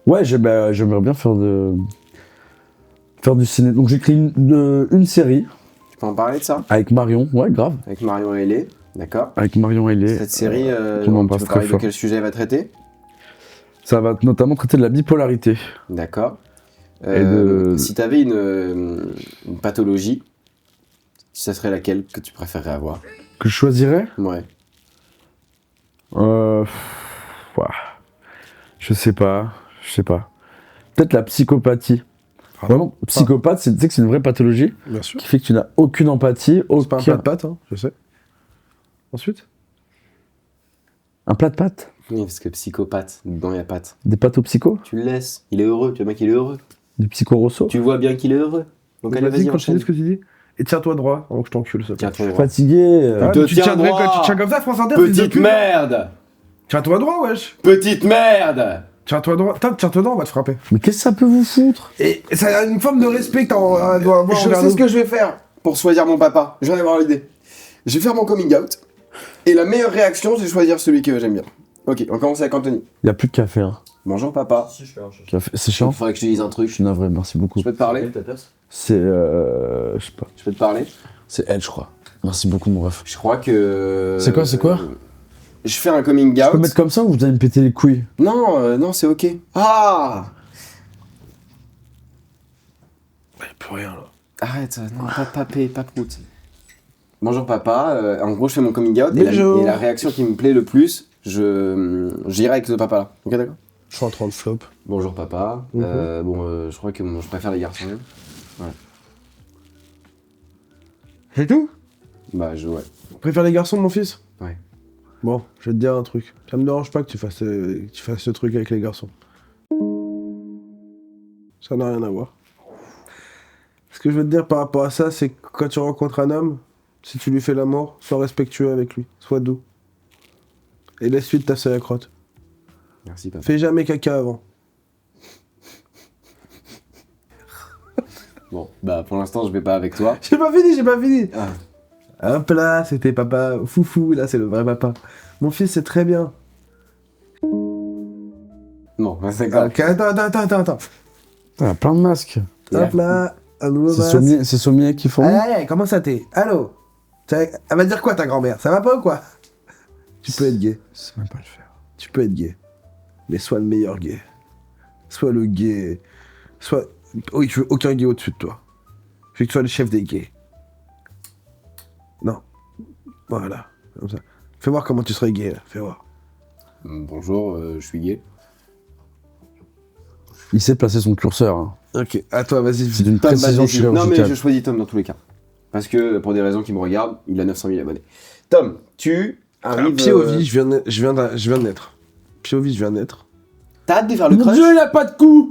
[SPEAKER 1] Ouais, j'aimerais bien faire du ciné. Donc j'écris une série
[SPEAKER 2] Tu peux en parler de ça?
[SPEAKER 1] avec Marion. Ouais, grave.
[SPEAKER 2] Avec Marion Ailé, d'accord.
[SPEAKER 1] Avec Marion Ailé.
[SPEAKER 2] Cette série,
[SPEAKER 1] on
[SPEAKER 2] tu
[SPEAKER 1] l'embrasse
[SPEAKER 2] peux
[SPEAKER 1] très
[SPEAKER 2] parler de
[SPEAKER 1] fort.
[SPEAKER 2] quel sujet elle va traiter?
[SPEAKER 1] Ça va notamment traiter de la bipolarité.
[SPEAKER 2] D'accord.
[SPEAKER 1] de-
[SPEAKER 2] Si t'avais une pathologie, ça serait laquelle que tu préférerais avoir?
[SPEAKER 1] Que je choisirais
[SPEAKER 2] Ouais.
[SPEAKER 1] Ouais. Je sais pas. Peut-être la psychopathie. Vraiment, psychopathe, tu sais que c'est une vraie pathologie
[SPEAKER 3] Bien sûr.
[SPEAKER 1] qui fait que tu n'as aucune empathie,
[SPEAKER 3] C'est pas un plat de pâtes, hein, je sais. Ensuite?
[SPEAKER 1] Un plat de pâtes.
[SPEAKER 2] Oui, parce que psychopathe, dedans il y a pâte.
[SPEAKER 1] Des pâtes au psycho.
[SPEAKER 2] Tu le laisses, il est heureux, tu vois, mec, il est heureux.
[SPEAKER 1] Du psycho rosso.
[SPEAKER 2] Tu vois bien qu'il est heureux. Donc allez,
[SPEAKER 3] Vas-y,
[SPEAKER 2] vas-y,
[SPEAKER 3] continue
[SPEAKER 2] enchaîne.
[SPEAKER 3] ce que tu dis. Et tiens-toi droit, avant que je t'encule, s'il te plaît.
[SPEAKER 2] Tiens-toi droit.
[SPEAKER 1] Fatigué.
[SPEAKER 3] Ah,
[SPEAKER 2] Te
[SPEAKER 3] mais tu
[SPEAKER 2] tiens
[SPEAKER 3] tiendrais
[SPEAKER 2] droit.
[SPEAKER 3] tu tiens comme ça, France Inter, fils de
[SPEAKER 2] Petite
[SPEAKER 3] pute.
[SPEAKER 2] merde.
[SPEAKER 3] Tiens-toi droit, wesh.
[SPEAKER 2] Petite merde.
[SPEAKER 3] Tiens-toi droit. Tiens-toi droit, on va te frapper.
[SPEAKER 1] Mais qu'est-ce que ça peut vous foutre?
[SPEAKER 3] Et ça a une forme de respect que t'en dois avoir
[SPEAKER 2] Je
[SPEAKER 3] envers
[SPEAKER 2] sais
[SPEAKER 3] nous.
[SPEAKER 2] ce que je vais faire pour choisir mon papa. Je viens d'avoir l'idée. Je vais faire mon coming out. Et la meilleure réaction, c'est de choisir celui que j'aime bien. Ok, on commence avec Anthony.
[SPEAKER 1] Il y a plus de café. Hein.
[SPEAKER 2] Bonjour papa.
[SPEAKER 1] Café. C'est chiant.
[SPEAKER 2] Il faudrait que je te dise un
[SPEAKER 1] Je
[SPEAKER 2] truc.
[SPEAKER 1] suis navré, merci beaucoup.
[SPEAKER 2] Je peux te parler?
[SPEAKER 1] C'est je sais pas.
[SPEAKER 2] Je peux te parler?
[SPEAKER 1] C'est elle, je crois. Merci beaucoup, mon ref.
[SPEAKER 2] Je crois que...
[SPEAKER 1] C'est quoi
[SPEAKER 2] Je fais un coming
[SPEAKER 1] Je peux
[SPEAKER 2] out.
[SPEAKER 1] mettre comme ça ou vous allez me péter les couilles?
[SPEAKER 2] Non, non, c'est ok. Ah!
[SPEAKER 3] Y'a plus rien, là.
[SPEAKER 2] Arrête, non, pas de papé, pas prout. Bonjour papa, en gros je fais mon coming out
[SPEAKER 3] Bonjour.
[SPEAKER 2] et la réaction qui me plaît le plus, j'irai avec ce papa là. Ok d'accord?
[SPEAKER 3] Je suis en train de flop.
[SPEAKER 2] Bonjour papa, je crois que je préfère les garçons.
[SPEAKER 3] C'est tout?
[SPEAKER 2] Ouais.
[SPEAKER 3] Tu préfères les garçons, mon fils?
[SPEAKER 2] Ouais.
[SPEAKER 3] Bon, je vais te dire un truc. Ça me dérange pas que tu fasses ce truc avec les garçons. Ça n'a rien à voir. Ce que je veux te dire par rapport à ça, c'est que quand tu rencontres un homme, si tu lui fais l'amour, sois respectueux avec lui, sois doux. Et laisse-lui de tasser la crotte.
[SPEAKER 2] Merci papa.
[SPEAKER 3] Fais jamais caca avant.
[SPEAKER 2] Bon, bah pour l'instant je vais pas avec toi.
[SPEAKER 3] J'ai pas fini.
[SPEAKER 2] Ah.
[SPEAKER 3] Hop là, c'était papa foufou, là c'est le vrai papa. Mon fils, c'est très bien.
[SPEAKER 2] Non, c'est grave.
[SPEAKER 3] Ok, attends.
[SPEAKER 1] Il y a plein de masques.
[SPEAKER 3] Hop là, un nouveau
[SPEAKER 1] C'est
[SPEAKER 3] masque.
[SPEAKER 1] Sommier, qui font.
[SPEAKER 3] Allez, comment ça t'es? Allô? Elle va dire quoi ta grand-mère? Ça va pas ou quoi? Tu peux être gay.
[SPEAKER 1] Je sais même pas le faire.
[SPEAKER 3] Tu peux être gay. mais sois le meilleur gay. Sois le gay. Oui, je veux aucun gay au-dessus de toi. Je veux que tu sois le chef des gays. Non. Voilà. Comme ça. Fais voir comment tu serais gay, là. Fais voir.
[SPEAKER 2] Bonjour, je suis gay.
[SPEAKER 1] Il sait placer son curseur. Hein.
[SPEAKER 3] Ok, à toi, vas-y.
[SPEAKER 1] C'est d'une
[SPEAKER 2] Tom,
[SPEAKER 1] précision
[SPEAKER 2] vas-y.
[SPEAKER 1] chirurgicale.
[SPEAKER 2] Non, mais je choisis Tom dans tous les cas. Parce que, pour des raisons qui me regardent, il a 900 000 abonnés. Tom, tu arrives...
[SPEAKER 3] Piovi, je viens de naître. Piovi, je viens de naître.
[SPEAKER 2] T'as hâte de faire le
[SPEAKER 1] Mon
[SPEAKER 2] crunch?
[SPEAKER 1] Dieu, il a pas de cou.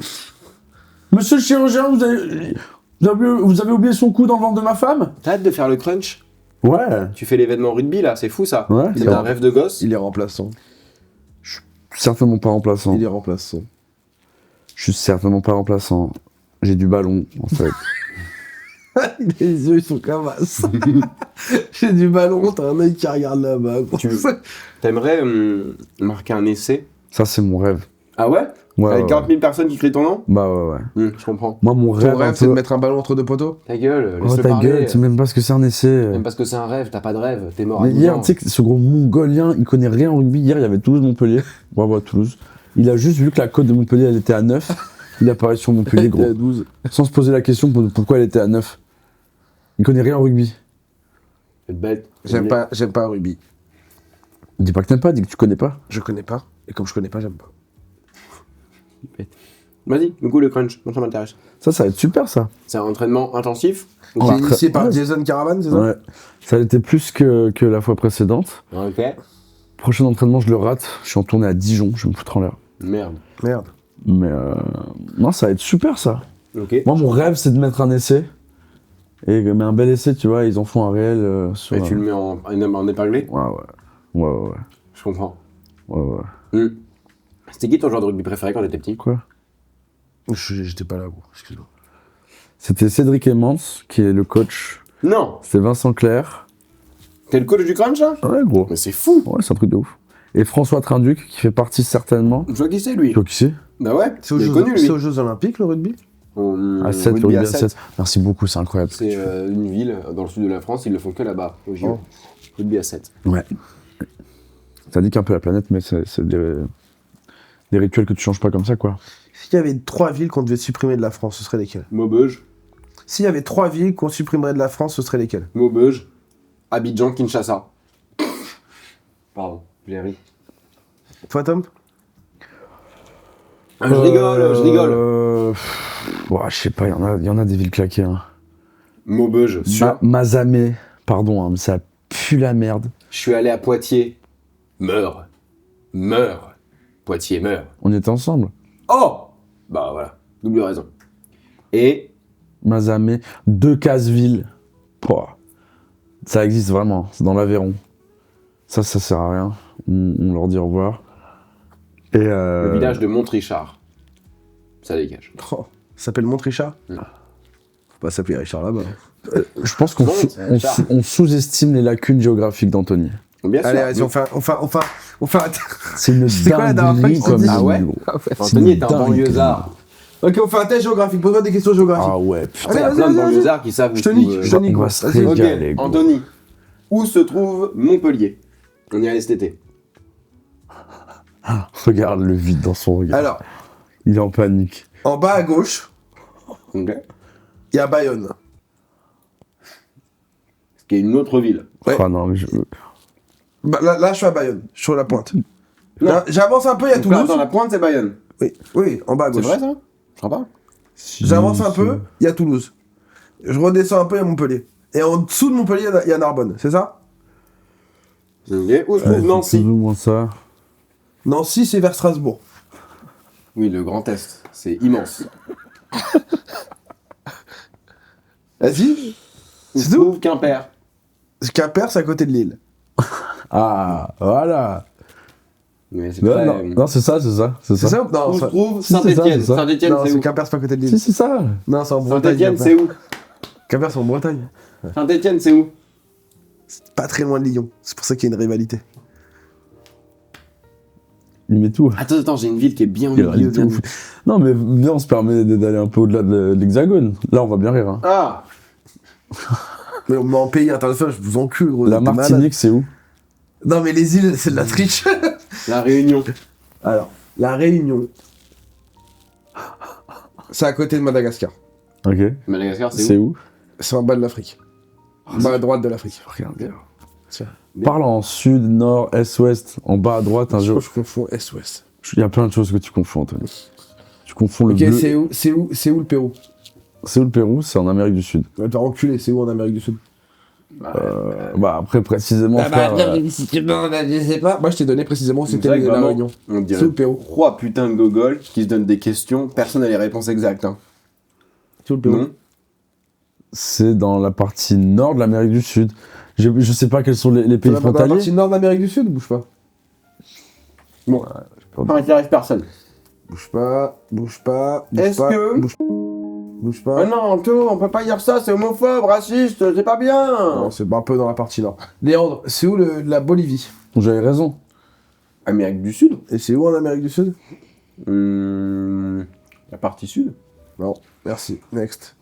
[SPEAKER 1] Monsieur le chirurgien, vous avez oublié son cou dans le ventre de ma femme?
[SPEAKER 2] T'as hâte de faire le crunch?
[SPEAKER 1] Ouais.
[SPEAKER 2] Tu fais l'événement rugby, là, c'est fou, ça.
[SPEAKER 1] Ouais,
[SPEAKER 2] C'est un rêve de gosse.
[SPEAKER 3] Il est remplaçant.
[SPEAKER 1] Certainement pas remplaçant.
[SPEAKER 3] Il est remplaçant.
[SPEAKER 1] Je suis certainement pas remplaçant. J'ai du ballon, en fait.
[SPEAKER 3] Les yeux, ils sont cavasses. J'ai du ballon, t'as un œil qui regarde là-bas.
[SPEAKER 2] T'aimerais marquer un essai?
[SPEAKER 1] Ça, c'est mon rêve.
[SPEAKER 2] Ah ouais?
[SPEAKER 1] Ouais,
[SPEAKER 2] Avec
[SPEAKER 1] ouais,
[SPEAKER 2] 40 000 personnes qui crient ton nom?
[SPEAKER 1] Bah ouais, ouais.
[SPEAKER 2] Je comprends.
[SPEAKER 1] Moi, mon
[SPEAKER 3] Ton
[SPEAKER 1] rêve,
[SPEAKER 3] rêve,
[SPEAKER 1] un
[SPEAKER 3] c'est
[SPEAKER 1] peu...
[SPEAKER 3] de mettre un ballon entre deux poteaux?
[SPEAKER 2] Ta gueule,
[SPEAKER 1] Oh,
[SPEAKER 2] laisse-le
[SPEAKER 1] ta
[SPEAKER 2] parler.
[SPEAKER 1] gueule, tu sais même pas ce que c'est un essai.
[SPEAKER 2] Même parce que c'est un rêve, t'as pas de rêve, t'es mort à
[SPEAKER 1] Mais
[SPEAKER 2] 12
[SPEAKER 1] hier,
[SPEAKER 2] ans.
[SPEAKER 1] tu sais que ce gros mongolien, il connaît rien en rugby. Hier, il y avait Toulouse-Montpellier. Bravo à Toulouse. Il a juste vu que la cote de Montpellier, elle était à 9. Il apparaît sur Montpellier,
[SPEAKER 3] Il est à
[SPEAKER 1] gros.
[SPEAKER 3] 12.
[SPEAKER 1] Sans se poser la question pourquoi elle était à 9. Il connaît rien en rugby.
[SPEAKER 2] C'est bête.
[SPEAKER 3] J'aime pas un rugby.
[SPEAKER 1] Dis pas que t'aimes pas, dis que tu connais pas.
[SPEAKER 3] Je connais pas. Et comme je connais pas, j'aime pas.
[SPEAKER 2] Vas-y, du coup, le crunch, moi ça m'intéresse.
[SPEAKER 1] Ça va être super, ça.
[SPEAKER 2] C'est un entraînement intensif?
[SPEAKER 1] On
[SPEAKER 3] C'est
[SPEAKER 1] va
[SPEAKER 3] initié
[SPEAKER 1] très-
[SPEAKER 3] par
[SPEAKER 1] ouais.
[SPEAKER 3] Jason Caravan, c'est ça?
[SPEAKER 1] Ouais. Ça a été plus que la fois précédente.
[SPEAKER 2] Ok.
[SPEAKER 1] Prochain entraînement, je le rate. Je suis en tournée à Dijon, je vais me foutre en l'air.
[SPEAKER 2] Merde.
[SPEAKER 3] Merde.
[SPEAKER 1] Mais non, ça va être super, ça.
[SPEAKER 2] Ok.
[SPEAKER 1] Moi, mon rêve, c'est de mettre un essai. Mais un bel essai, tu vois, ils en font un réel sur...
[SPEAKER 2] Et tu le mets en épinglé?
[SPEAKER 1] Ouais, ouais. Ouais, ouais, ouais.
[SPEAKER 2] Je comprends.
[SPEAKER 1] Ouais, ouais.
[SPEAKER 2] C'était qui ton joueur de rugby préféré quand t'étais petit?
[SPEAKER 1] Quoi?
[SPEAKER 3] J'étais pas là, gros. Excuse-moi.
[SPEAKER 1] C'était Cédric Emmans, qui est le coach.
[SPEAKER 2] Non.
[SPEAKER 1] C'était Vincent Clerc.
[SPEAKER 2] T'es le coach du crunch, là?
[SPEAKER 1] Ouais, gros.
[SPEAKER 2] Mais c'est fou.
[SPEAKER 1] Ouais, c'est un truc de ouf. Et François Trinduc, qui fait partie certainement...
[SPEAKER 2] Je vois qui c'est, lui.
[SPEAKER 1] Tu vois qui c'est?
[SPEAKER 2] Bah ouais,
[SPEAKER 3] C'est aux,
[SPEAKER 2] il est
[SPEAKER 3] Jeux,
[SPEAKER 2] connu, lui.
[SPEAKER 3] c'est aux Jeux Olympiques, le rugby?
[SPEAKER 1] À 7,
[SPEAKER 2] Rugby
[SPEAKER 1] le rugby
[SPEAKER 2] à
[SPEAKER 1] à
[SPEAKER 2] 7.
[SPEAKER 1] 7. Merci beaucoup, c'est incroyable.
[SPEAKER 2] C'est une ville dans le sud de la France, ils le font que là-bas, au JO.
[SPEAKER 3] Oh.
[SPEAKER 2] Rugby à 7.
[SPEAKER 1] Ouais. Ça indique un peu la planète, mais c'est des rituels que tu changes pas comme ça, quoi.
[SPEAKER 3] S'il y avait 3 villes qu'on devait supprimer de la France, ce serait lesquelles?
[SPEAKER 2] Maubeuge,
[SPEAKER 3] S'il y avait 3 villes qu'on supprimerait de la France, ce serait lesquelles?
[SPEAKER 2] Maubeuge, Abidjan, Kinshasa. Pardon, j'ai ri.
[SPEAKER 3] Toi, Tom?
[SPEAKER 2] Je rigole.
[SPEAKER 1] Ouais, je sais pas, il y en a des villes claquées. Hein.
[SPEAKER 2] Maubeuge, sûr.
[SPEAKER 1] Mazamé, pardon, hein, mais ça pue la merde.
[SPEAKER 2] Je suis allé à Poitiers. Meurs. Poitiers meurt.
[SPEAKER 1] On était ensemble.
[SPEAKER 2] Oh! Bah voilà, double raison. Et
[SPEAKER 1] Mazamé, Decazeville. Pouah. Ça existe vraiment, c'est dans l'Aveyron. Ça sert à rien. On leur dit au revoir. Et
[SPEAKER 2] le village de Montrichard. Ça dégage.
[SPEAKER 3] Oh, ça s'appelle Montrichard?
[SPEAKER 2] Mm.
[SPEAKER 3] Faut pas s'appeler Richard là-bas.
[SPEAKER 1] je pense qu'on
[SPEAKER 2] Non,
[SPEAKER 1] sous-
[SPEAKER 2] c'est
[SPEAKER 1] on
[SPEAKER 2] ça.
[SPEAKER 1] sous- on sous-estime les lacunes géographiques d'Anthony.
[SPEAKER 2] Bien sûr.
[SPEAKER 3] Allez, vas-y, on fait un...
[SPEAKER 1] C'est une
[SPEAKER 3] C'est quoi la dernière fois
[SPEAKER 1] dinguerie
[SPEAKER 3] qu'ils ont
[SPEAKER 1] comme
[SPEAKER 3] dit
[SPEAKER 1] ville,
[SPEAKER 2] Ah ouais
[SPEAKER 1] gros.
[SPEAKER 2] Anthony est un
[SPEAKER 1] dingue.
[SPEAKER 2] banlieusard.
[SPEAKER 3] Ok, on fait un test géographique. Pose-moi des questions géographiques.
[SPEAKER 1] Ah ouais, putain.
[SPEAKER 2] Il y a
[SPEAKER 3] Allez,
[SPEAKER 2] plein de
[SPEAKER 3] vas-y, vas-y.
[SPEAKER 2] banlieusards qui savent où
[SPEAKER 3] Je te
[SPEAKER 2] se
[SPEAKER 3] nique,
[SPEAKER 2] trouve,
[SPEAKER 3] je te nique.
[SPEAKER 1] on va
[SPEAKER 3] Vas-y.
[SPEAKER 1] se
[SPEAKER 2] Ok,
[SPEAKER 1] régaler, gros.
[SPEAKER 2] Anthony, où se trouve Montpellier? On y allait cet été.
[SPEAKER 1] Regarde le vide dans son regard.
[SPEAKER 3] Alors,
[SPEAKER 1] Il est en panique.
[SPEAKER 3] en bas à gauche,
[SPEAKER 2] Ok.
[SPEAKER 3] il y a Bayonne.
[SPEAKER 2] Ce qui est une autre ville.
[SPEAKER 3] Ouais.
[SPEAKER 1] Ah non, mais je...
[SPEAKER 3] Bah, là, je suis à Bayonne. Je suis sur la pointe.
[SPEAKER 2] Non.
[SPEAKER 3] Là, j'avance un peu, il y a
[SPEAKER 2] Donc là,
[SPEAKER 3] Toulouse.
[SPEAKER 2] dans la pointe, c'est Bayonne.
[SPEAKER 3] Oui, en bas à
[SPEAKER 2] C'est
[SPEAKER 3] gauche.
[SPEAKER 2] vrai ça? Je crois pas.
[SPEAKER 3] J'avance un peu, il y a Toulouse. Je redescends un peu, il y a Montpellier. Et en dessous de Montpellier, il y a Narbonne, c'est ça?
[SPEAKER 2] Ok. Où se trouve
[SPEAKER 1] Plus
[SPEAKER 2] Nancy?
[SPEAKER 1] ou moins ça.
[SPEAKER 3] Nancy, c'est vers Strasbourg.
[SPEAKER 2] Oui, le Grand Est. C'est immense.
[SPEAKER 3] Vas-y.
[SPEAKER 2] Où
[SPEAKER 3] C'est
[SPEAKER 2] se
[SPEAKER 3] tout?
[SPEAKER 2] trouve Quimper?
[SPEAKER 3] Quimper, c'est à côté de Lille.
[SPEAKER 1] Ah, voilà.
[SPEAKER 2] Mais c'est
[SPEAKER 1] Non,
[SPEAKER 2] pas...
[SPEAKER 1] non, c'est ça.
[SPEAKER 3] C'est ça ou non?
[SPEAKER 2] Où se
[SPEAKER 3] ça-
[SPEAKER 2] trouve
[SPEAKER 1] Si, c'est ça,
[SPEAKER 2] Saint-Étienne?
[SPEAKER 1] c'est ça.
[SPEAKER 2] Saint-Étienne,
[SPEAKER 3] Non,
[SPEAKER 2] c'est
[SPEAKER 3] c'est
[SPEAKER 2] où?
[SPEAKER 3] Quimper, c'est pas à côté de
[SPEAKER 1] Si,
[SPEAKER 3] Lille.
[SPEAKER 1] c'est ça.
[SPEAKER 3] Non, c'est en Bretagne.
[SPEAKER 2] Saint-Étienne,
[SPEAKER 3] Quimper.
[SPEAKER 2] c'est où?
[SPEAKER 3] Quimper, c'est en Bretagne.
[SPEAKER 2] Saint-Étienne, c'est où?
[SPEAKER 3] Pas très loin de Lyon. C'est pour ça qu'il y a une rivalité.
[SPEAKER 1] Il met tout.
[SPEAKER 2] Attends, j'ai une ville qui est bien au
[SPEAKER 1] Il
[SPEAKER 2] milieu
[SPEAKER 1] met
[SPEAKER 2] de la
[SPEAKER 1] tout. Non, mais viens, on se permet d'aller un peu au-delà de l'hexagone. Là, on va bien rire. Hein.
[SPEAKER 2] Ah!
[SPEAKER 3] Mais en pays international, je vous encule, gros.
[SPEAKER 1] La
[SPEAKER 3] t'es malade.
[SPEAKER 1] Martinique, c'est où?
[SPEAKER 3] Non, mais les îles, c'est de la triche.
[SPEAKER 2] La Réunion.
[SPEAKER 3] Alors, La Réunion. C'est à côté de Madagascar.
[SPEAKER 1] Ok.
[SPEAKER 2] Madagascar,
[SPEAKER 1] C'est où?
[SPEAKER 3] C'est en bas de l'Afrique. En bas à droite de l'Afrique.
[SPEAKER 1] Regarde bien. Parle en sud, nord, est, ouest, en bas à droite, un jour.
[SPEAKER 3] Je confonds Est-Ouest.
[SPEAKER 1] Il y a plein de choses que tu confonds, Anthony. Tu confonds le
[SPEAKER 3] Ok,
[SPEAKER 1] bleu.
[SPEAKER 3] c'est où le Pérou?
[SPEAKER 1] C'est où le Pérou? C'est en Amérique du Sud.
[SPEAKER 3] T'as enculé, c'est où en Amérique du Sud?
[SPEAKER 1] Bah après, précisément, frère,
[SPEAKER 3] si tu demandes, je sais pas. Moi, je t'ai donné précisément où c'était
[SPEAKER 2] vrai que
[SPEAKER 3] la
[SPEAKER 2] vraiment,
[SPEAKER 3] Réunion.
[SPEAKER 2] On
[SPEAKER 3] C'est
[SPEAKER 2] dirait
[SPEAKER 3] où le Pérou?
[SPEAKER 2] 3 putains de gogoles qui se donnent des questions, personne n'a les réponses exactes. Hein.
[SPEAKER 3] C'est où le Pérou?
[SPEAKER 2] Non.
[SPEAKER 1] c'est dans la partie nord de l'Amérique du Sud. Je sais pas quels sont les pays
[SPEAKER 3] Dans la
[SPEAKER 1] frontaliers.
[SPEAKER 3] partie nord d'Amérique du Sud, bouge pas.
[SPEAKER 2] Bon, ça intéresse personne.
[SPEAKER 3] Bouge pas.
[SPEAKER 2] Est-ce que-
[SPEAKER 3] Bouge pas.
[SPEAKER 2] Ah non, Anto, on peut pas dire ça, c'est homophobe, raciste, c'est pas bien.
[SPEAKER 3] Non, c'est un peu dans la partie nord. Léandre, c'est où la Bolivie?
[SPEAKER 1] J'avais raison.
[SPEAKER 2] Amérique du Sud.
[SPEAKER 3] Et c'est où en Amérique du Sud?
[SPEAKER 2] La partie sud.
[SPEAKER 3] Non, merci. Next.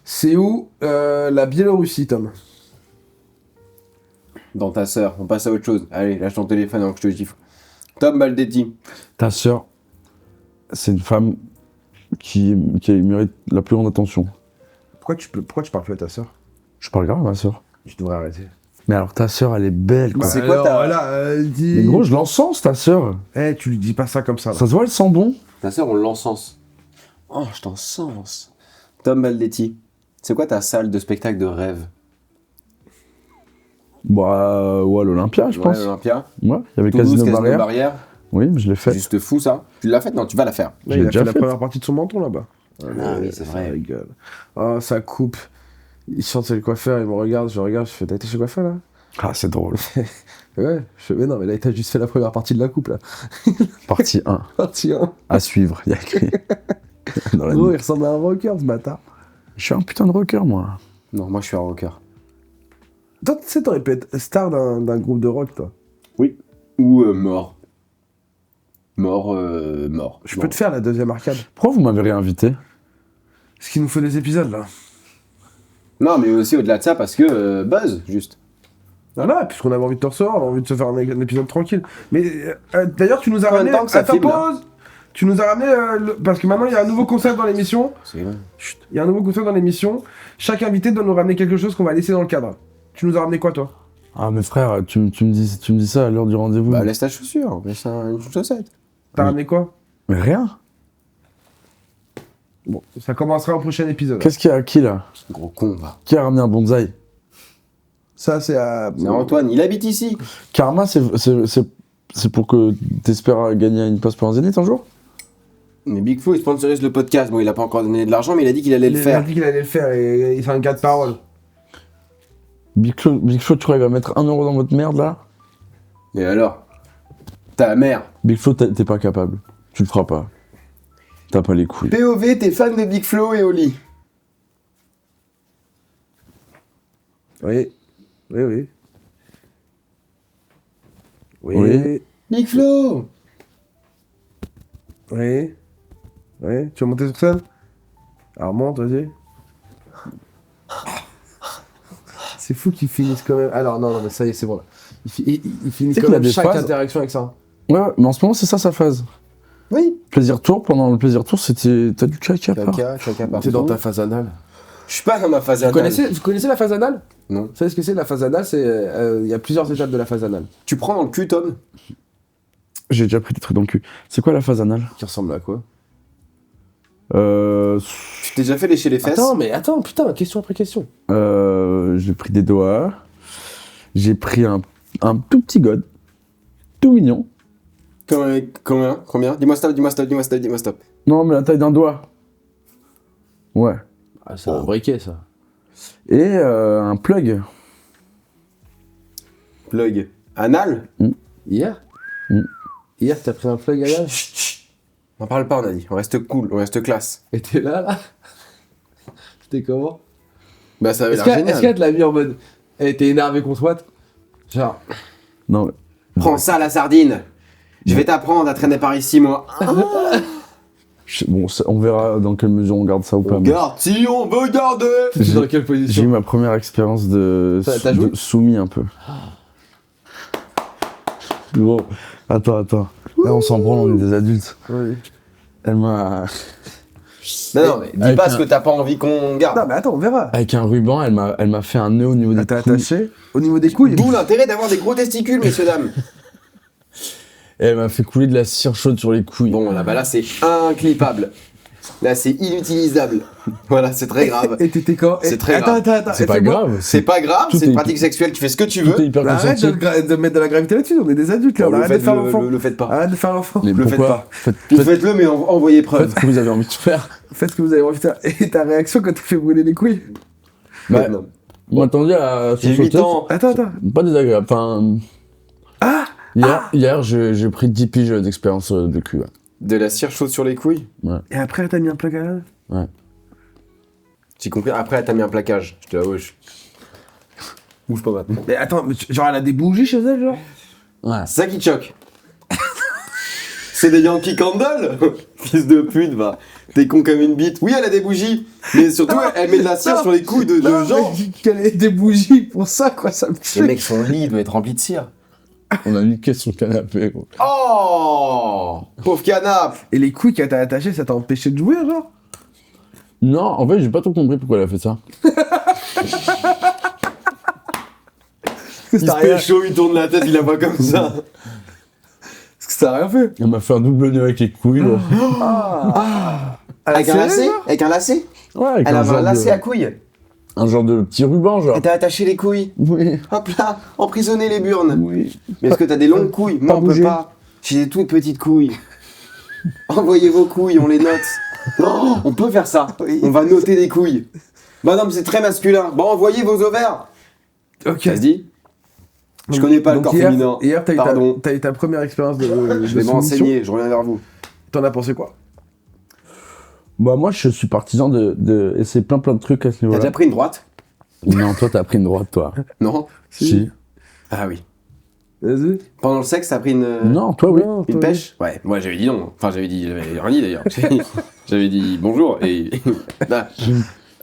[SPEAKER 3] C'est où la Biélorussie, Tom?
[SPEAKER 2] Dans ta sœur, on passe à autre chose. Allez, lâche ton téléphone avant que je te gifle. Tom Baldetti.
[SPEAKER 1] Ta sœur, c'est une femme qui mérite la plus grande attention.
[SPEAKER 3] Pourquoi tu parles plus à ta sœur?
[SPEAKER 1] Je parle grave à ma sœur.
[SPEAKER 3] Tu devrais arrêter.
[SPEAKER 1] Mais alors ta sœur, elle est belle, quoi.
[SPEAKER 2] C'est quoi ta-
[SPEAKER 1] Mais gros, je l'encense, ta sœur.
[SPEAKER 3] Eh, tu lui dis pas ça comme ça, là.
[SPEAKER 1] Ça se voit, elle sent bon.
[SPEAKER 2] Ta sœur, on l'encense. Oh, je t'encense. Tom Baldetti. C'est quoi ta salle de spectacle de rêve?
[SPEAKER 1] Bah, ouais, l'Olympia, je pense.
[SPEAKER 2] Ouais, Olympia.
[SPEAKER 1] Ouais, il y avait
[SPEAKER 2] Toulouse,
[SPEAKER 1] Casino
[SPEAKER 2] Casino
[SPEAKER 1] Barrière.
[SPEAKER 2] Barrière.
[SPEAKER 1] Oui, mais je l'ai fait.
[SPEAKER 2] Juste fou, ça. Tu l'as fait? Non, tu vas la faire.
[SPEAKER 3] Là,
[SPEAKER 1] J'ai
[SPEAKER 3] il a
[SPEAKER 1] déjà
[SPEAKER 3] fait la
[SPEAKER 1] fait.
[SPEAKER 3] première partie de son menton, là-bas.
[SPEAKER 2] Ah oui, c'est vrai.
[SPEAKER 3] Ça rigole. Oh, ça coupe. Il chante chez le coiffeur, il me regarde, je regarde, je fais, t'as été chez le coiffeur, là?
[SPEAKER 1] Ah, c'est drôle.
[SPEAKER 3] Ouais, je fais, mais non, mais là, t'as juste fait la première partie de la coupe, là.
[SPEAKER 1] Partie 1.
[SPEAKER 3] Partie 1.
[SPEAKER 1] À suivre, il y a écrit. Dans la
[SPEAKER 3] Gros,
[SPEAKER 1] nuit.
[SPEAKER 3] il ressemble à un rocker, ce bâtard.
[SPEAKER 1] Je suis un putain de rocker, moi.
[SPEAKER 2] Non, moi, je suis un rocker.
[SPEAKER 3] Toi, tu sais, t'aurais pu être star d'un groupe de rock, toi.
[SPEAKER 2] Oui. Ou mort. Mort.
[SPEAKER 3] Je peux te faire la deuxième arcade.
[SPEAKER 1] Pourquoi vous m'avez réinvité?
[SPEAKER 3] Parce qu'il nous faut des épisodes, là.
[SPEAKER 2] Non, mais aussi au-delà de ça, parce que Buzz, juste.
[SPEAKER 3] Voilà, puisqu'on avait envie de te recevoir, on a envie de se faire un épisode tranquille. Mais d'ailleurs, tu nous as
[SPEAKER 2] Combien de
[SPEAKER 3] ramené.
[SPEAKER 2] temps que ça
[SPEAKER 3] Attends,
[SPEAKER 2] file, là
[SPEAKER 3] pause. Tu nous as ramené. Parce que maintenant, il y a un nouveau concept dans l'émission.
[SPEAKER 2] C'est vrai.
[SPEAKER 3] Chut, il y a un nouveau concept dans l'émission. Chaque invité doit nous ramener quelque chose qu'on va laisser dans le cadre. Tu nous as ramené quoi, toi?
[SPEAKER 1] Ah, mais frère, tu me dis ça à l'heure du rendez-vous.
[SPEAKER 2] Bah, laisse ta chaussure, laisse une chaussette.
[SPEAKER 3] T'as
[SPEAKER 1] Oui.
[SPEAKER 3] ramené quoi?
[SPEAKER 1] Mais rien.
[SPEAKER 3] Bon, ça commencera au prochain épisode.
[SPEAKER 1] Qu'est-ce qu'il y a à qui, là?
[SPEAKER 2] Gros con, va.
[SPEAKER 1] Qui a ramené un bonsaï?
[SPEAKER 3] Ça, c'est à.
[SPEAKER 2] C'est Antoine, il habite ici.
[SPEAKER 1] Karma, c'est pour que t'espères gagner une place pour un Zénith un jour?
[SPEAKER 2] Mais Big Flo, il sponsorise le podcast. Bon, il a pas encore donné de l'argent, mais il a dit qu'il allait le
[SPEAKER 3] Il a
[SPEAKER 2] faire.
[SPEAKER 3] dit qu'il allait le faire et il fait un gars de parole.
[SPEAKER 1] Big Flo, tu crois qu'il va mettre 1 euro dans votre merde, là?
[SPEAKER 2] Et alors? Ta mère.
[SPEAKER 1] Big Flo, t'es pas capable. Tu le feras pas. T'as pas les couilles.
[SPEAKER 2] POV, t'es fan de Big Flo et Oli.
[SPEAKER 3] Oui. Oui, oui. Oui.
[SPEAKER 1] Oui.
[SPEAKER 2] Big Flo!
[SPEAKER 3] Oui. Oui. Tu vas monter sur scène? Alors monte, vas-y. C'est fou qu'ils finissent quand même. Alors non, mais ça y est, c'est bon là. Il finit
[SPEAKER 1] Tu sais
[SPEAKER 3] quand
[SPEAKER 1] qu'il a
[SPEAKER 3] même
[SPEAKER 1] des
[SPEAKER 3] chaque
[SPEAKER 1] phases-
[SPEAKER 3] interaction avec ça.
[SPEAKER 1] Ouais, mais en ce moment, c'est ça sa phase.
[SPEAKER 2] Oui.
[SPEAKER 1] Plaisir tour, pendant le plaisir tour, c'était. T'as du caca, part.
[SPEAKER 2] Caca partout.
[SPEAKER 3] T'es dans ta phase anale.
[SPEAKER 2] Je suis pas dans ma phase
[SPEAKER 3] Vous
[SPEAKER 2] anale.
[SPEAKER 3] connaissez la phase anale?
[SPEAKER 2] Non.
[SPEAKER 3] Vous savez ce que c'est la phase anale? C'est il y a plusieurs étapes de la phase anale.
[SPEAKER 2] Tu prends dans le cul, Tom?
[SPEAKER 1] J'ai déjà pris des trucs dans le cul. C'est quoi la phase anale?
[SPEAKER 3] Qui ressemble à quoi?
[SPEAKER 2] Tu t'es déjà fait lécher les fesses?
[SPEAKER 3] Attends, putain, question après question.
[SPEAKER 1] J'ai pris des doigts. J'ai pris un tout petit god. Tout mignon.
[SPEAKER 2] Combien? Dis-moi stop.
[SPEAKER 1] Non, mais la taille d'un doigt. Ouais.
[SPEAKER 3] Ah, c'est un briquet ça.
[SPEAKER 1] Et un plug.
[SPEAKER 2] Plug. Anal?
[SPEAKER 3] Hier?
[SPEAKER 1] Mm.
[SPEAKER 3] Hier, t'as pris un plug à l'âge?
[SPEAKER 2] Chut. On parle pas, on a dit. On reste cool, on reste classe.
[SPEAKER 3] Et t'es là? C'était comment?
[SPEAKER 2] Bah, ça avait
[SPEAKER 3] Est-ce
[SPEAKER 2] l'air
[SPEAKER 3] qu'elle
[SPEAKER 2] génial.
[SPEAKER 3] te l'a mis en mode. Elle était énervée contre Watt? Genre.
[SPEAKER 1] Non, mais-
[SPEAKER 2] Prends ça, la sardine. Je vais t'apprendre à traîner par ici, moi.
[SPEAKER 1] Bon, on verra dans quelle mesure on garde ça ou pas. mais
[SPEAKER 2] Regarde, si on veut garder.
[SPEAKER 3] T'es dans quelle
[SPEAKER 1] J'ai eu
[SPEAKER 3] position?
[SPEAKER 1] ma première expérience de
[SPEAKER 3] T'as joué
[SPEAKER 1] soumis un peu. Gros, attends. Là, on s'en branle, on est des adultes.
[SPEAKER 3] Oui.
[SPEAKER 1] Elle m'a...
[SPEAKER 2] Non, mais dis
[SPEAKER 1] Avec
[SPEAKER 2] pas
[SPEAKER 1] un-
[SPEAKER 2] ce que t'as pas envie qu'on garde.
[SPEAKER 3] Non, mais attends, on verra.
[SPEAKER 1] Avec un ruban, elle m'a fait un nœud au niveau des
[SPEAKER 3] T'as
[SPEAKER 1] couilles.
[SPEAKER 3] attaché au niveau des couilles.
[SPEAKER 2] D'où l'intérêt d'avoir des gros testicules, messieurs, dames.
[SPEAKER 1] Et elle m'a fait couler de la cire chaude sur les couilles.
[SPEAKER 2] Bon, là, c'est inclippable. Là, c'est inutilisable. Voilà, c'est très grave.
[SPEAKER 3] Et t'étais quand
[SPEAKER 2] C'est très
[SPEAKER 3] Attends,
[SPEAKER 2] grave.
[SPEAKER 3] attends.
[SPEAKER 1] C'est pas
[SPEAKER 3] fais-moi-
[SPEAKER 1] grave.
[SPEAKER 2] C'est pas grave,
[SPEAKER 1] Tout
[SPEAKER 2] c'est une
[SPEAKER 1] est-
[SPEAKER 2] pratique sexuelle, tu fais ce que tu
[SPEAKER 1] Tout est
[SPEAKER 2] veux.
[SPEAKER 1] hyper
[SPEAKER 3] Bah, arrête
[SPEAKER 1] consenti.
[SPEAKER 3] de mettre de la gravité là-dessus, on est des adultes là, on
[SPEAKER 2] Bon,
[SPEAKER 3] arrête de faire l'enfant.
[SPEAKER 2] le faites pas.
[SPEAKER 3] Arrête de faire l'enfant.
[SPEAKER 1] Mais
[SPEAKER 2] le faites
[SPEAKER 1] pourquoi
[SPEAKER 2] pas.
[SPEAKER 1] Faites
[SPEAKER 2] Faites-le, mais envoyez preuve.
[SPEAKER 1] ce que vous avez envie de faire.
[SPEAKER 3] Faites ce que vous avez envie de faire. Et ta réaction quand tu fais brûler les couilles.
[SPEAKER 1] Bah,
[SPEAKER 2] Non.
[SPEAKER 1] vous m'attendiez à
[SPEAKER 2] J'ai 8 ans.
[SPEAKER 3] Attends.
[SPEAKER 1] Pas désagréable. Enfin,
[SPEAKER 3] Ah
[SPEAKER 1] hier j'ai pris 10 piges d'expérience de cul. Ouais.
[SPEAKER 2] De la cire chaude sur les couilles.
[SPEAKER 3] Et après, t'as mis un plaque à la...
[SPEAKER 2] J'ai compris. Après, t'as mis un plaquage. Je te la wesh. Bouge pas maintenant.
[SPEAKER 3] Mais attends, mais genre elle a des bougies chez elle, genre
[SPEAKER 1] Ouais.
[SPEAKER 2] C'est ça qui te choque. C'est des Yankee Candle. Fils de pute, va. T'es con comme une bite. Oui, elle a des bougies. Mais surtout, elle met de la cire sur les couilles de gens.
[SPEAKER 3] Qu'elle ait des bougies pour ça, quoi, ça me
[SPEAKER 2] Les
[SPEAKER 3] choque.
[SPEAKER 2] mecs, son lit doit être rempli de cire.
[SPEAKER 1] On a niqué son canapé, gros.
[SPEAKER 2] Oh, pauvre canap.
[SPEAKER 3] Et les couilles qu'elle t'a attachées, ça t'a empêché de jouer, genre
[SPEAKER 1] Non, en fait, j'ai pas trop compris pourquoi elle a fait ça.
[SPEAKER 3] Parce que
[SPEAKER 2] Il
[SPEAKER 3] ça
[SPEAKER 2] se
[SPEAKER 3] a rien...
[SPEAKER 2] pécho, il tourne la tête, il la voit comme ça.
[SPEAKER 3] Parce que ça a rien fait.
[SPEAKER 1] Elle m'a fait un double nœud avec les couilles, gros.
[SPEAKER 2] Avec un lacet. Avec un lacet.
[SPEAKER 1] Ouais, avec
[SPEAKER 2] Elle
[SPEAKER 1] un
[SPEAKER 2] avait un
[SPEAKER 1] genre
[SPEAKER 2] lacet
[SPEAKER 1] de...
[SPEAKER 2] à couilles.
[SPEAKER 1] Un genre de petit ruban, genre.
[SPEAKER 2] Et t'as attaché les couilles.
[SPEAKER 1] Oui.
[SPEAKER 2] Hop là, emprisonner les burnes.
[SPEAKER 1] Oui.
[SPEAKER 2] Mais est-ce que t'as des longues couilles? Moi, on peut
[SPEAKER 1] bouger.
[SPEAKER 2] pas. J'ai des toutes petites couilles. Envoyez vos couilles, on les note. Oh, on peut faire ça.
[SPEAKER 3] Oui.
[SPEAKER 2] On va noter des couilles. Bah non, mais c'est très masculin. Bon, envoyez vos ovaires.
[SPEAKER 3] Ok.
[SPEAKER 2] Ça se dit? Je connais pas le
[SPEAKER 3] Donc
[SPEAKER 2] corps
[SPEAKER 3] hier,
[SPEAKER 2] féminin.
[SPEAKER 3] Hier,
[SPEAKER 2] Pardon.
[SPEAKER 3] t'as eu ta première expérience de
[SPEAKER 2] Je vais
[SPEAKER 3] soumission.
[SPEAKER 2] m'enseigner, je reviens vers vous.
[SPEAKER 3] T'en as pensé quoi?
[SPEAKER 1] Bah, moi, je suis partisan de essayer plein de trucs à ce
[SPEAKER 2] T'as
[SPEAKER 1] niveau-là.
[SPEAKER 2] déjà pris une droite?
[SPEAKER 1] Non, toi, t'as pris une droite, toi.
[SPEAKER 2] Non?
[SPEAKER 1] Si.
[SPEAKER 2] Ah oui.
[SPEAKER 3] Vas-y.
[SPEAKER 2] Pendant le sexe, t'as pris une.
[SPEAKER 1] Non, toi, oui.
[SPEAKER 3] Non,
[SPEAKER 2] Une
[SPEAKER 3] toi,
[SPEAKER 2] pêche? Ouais, moi j'avais dit non. Enfin, j'avais rien dit d'ailleurs. J'avais dit bonjour et. Là,
[SPEAKER 3] oui.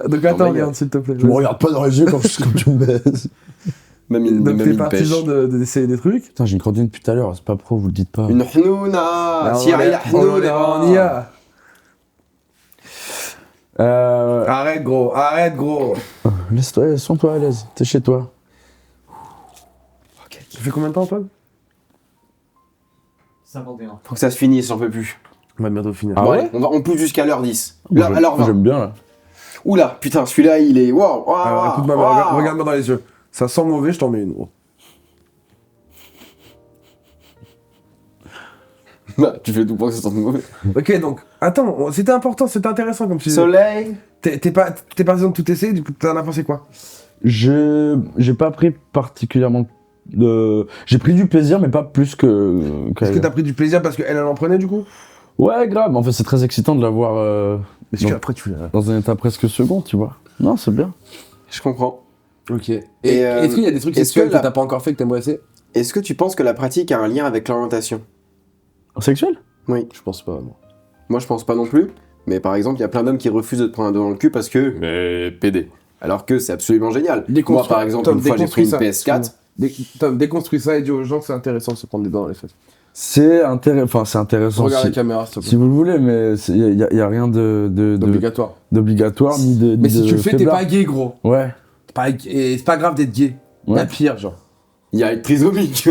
[SPEAKER 3] Donc attends,
[SPEAKER 2] ma
[SPEAKER 3] regarde,
[SPEAKER 2] gueule.
[SPEAKER 3] s'il te plaît.
[SPEAKER 1] Tu me regardes pas dans les yeux quand tu me baises.
[SPEAKER 2] même
[SPEAKER 3] Donc t'es
[SPEAKER 2] une pêche.
[SPEAKER 3] partisan d'essayer des trucs.
[SPEAKER 1] Putain, j'ai une cantine depuis tout à l'heure, c'est pas pro, vous le dites pas.
[SPEAKER 2] Une hnouna!
[SPEAKER 3] Là,
[SPEAKER 2] Cyril
[SPEAKER 3] on y a.
[SPEAKER 1] Euh...
[SPEAKER 3] Arrête gros.
[SPEAKER 1] Laisse-toi, sens-toi à l'aise, t'es chez toi.
[SPEAKER 3] Ça fait combien de temps, Antoine?
[SPEAKER 4] 51.
[SPEAKER 2] Faut que ça se finisse, j'en peux plus.
[SPEAKER 3] On va bientôt finir.
[SPEAKER 1] Ah
[SPEAKER 2] Bon,
[SPEAKER 1] ouais
[SPEAKER 2] allez, on pousse jusqu'à l'heure 10.
[SPEAKER 1] Moi,
[SPEAKER 2] À l'heure 20.
[SPEAKER 1] J'aime bien, là.
[SPEAKER 2] Oula, putain, celui-là, il est. Waouh!
[SPEAKER 3] Alors, écoute-moi, regarde-moi dans les yeux. Ça sent mauvais, je t'en mets une, gros.
[SPEAKER 2] Bah, tu fais tout pour que ça sente mauvais.
[SPEAKER 3] Ok, donc, attends, c'était important, c'était intéressant comme tu disais.
[SPEAKER 2] Soleil!
[SPEAKER 3] T'es partisan de tout essayer, du coup, t'en as pensé quoi?
[SPEAKER 1] J'ai pas pris particulièrement de... J'ai pris du plaisir, mais pas plus que...
[SPEAKER 3] Est-ce que t'as pris du plaisir parce qu'elle en prenait, du coup?
[SPEAKER 1] Ouais, grave. En fait, c'est très excitant de la voir
[SPEAKER 3] Parce
[SPEAKER 1] Donc-
[SPEAKER 3] qu'après, tu l'as.
[SPEAKER 1] dans un état presque second, tu vois. Non, c'est bien.
[SPEAKER 2] Je comprends.
[SPEAKER 3] Ok. Et
[SPEAKER 2] Et,
[SPEAKER 3] est-ce qu'il y a des trucs
[SPEAKER 2] est-ce
[SPEAKER 3] sexuels
[SPEAKER 2] que la-
[SPEAKER 3] que t'as pas encore fait que t'aimerais essayer?
[SPEAKER 2] Est-ce que tu penses que la pratique a un lien avec l'orientation?
[SPEAKER 1] Sexuel?
[SPEAKER 2] Oui.
[SPEAKER 3] Je pense pas, non.
[SPEAKER 2] Moi, je pense pas non plus. Mais par exemple, il y a plein d'hommes qui refusent de te prendre un doigt dans le cul parce que. PD. Alors que c'est absolument génial. Moi, par exemple,
[SPEAKER 3] Tom,
[SPEAKER 2] une fois, j'ai pris une
[SPEAKER 3] déconstruis ça.
[SPEAKER 2] PS4.
[SPEAKER 3] Tom, déconstruis ça et dis aux gens que c'est intéressant de se prendre des dents dans les fesses.
[SPEAKER 1] C'est intéressant
[SPEAKER 3] Regarde la
[SPEAKER 1] si,
[SPEAKER 3] caméra, s'il te plaît.
[SPEAKER 1] si vous le voulez, mais il y a rien
[SPEAKER 3] Obligatoire.
[SPEAKER 1] d'obligatoire ni de
[SPEAKER 3] Mais si
[SPEAKER 1] de
[SPEAKER 3] tu le fais, t'es
[SPEAKER 1] faiblard.
[SPEAKER 3] pas gay, gros.
[SPEAKER 1] Ouais.
[SPEAKER 3] Et c'est pas grave d'être gay.
[SPEAKER 1] Ouais.
[SPEAKER 3] La pire, genre.
[SPEAKER 2] Il y a être trisomique.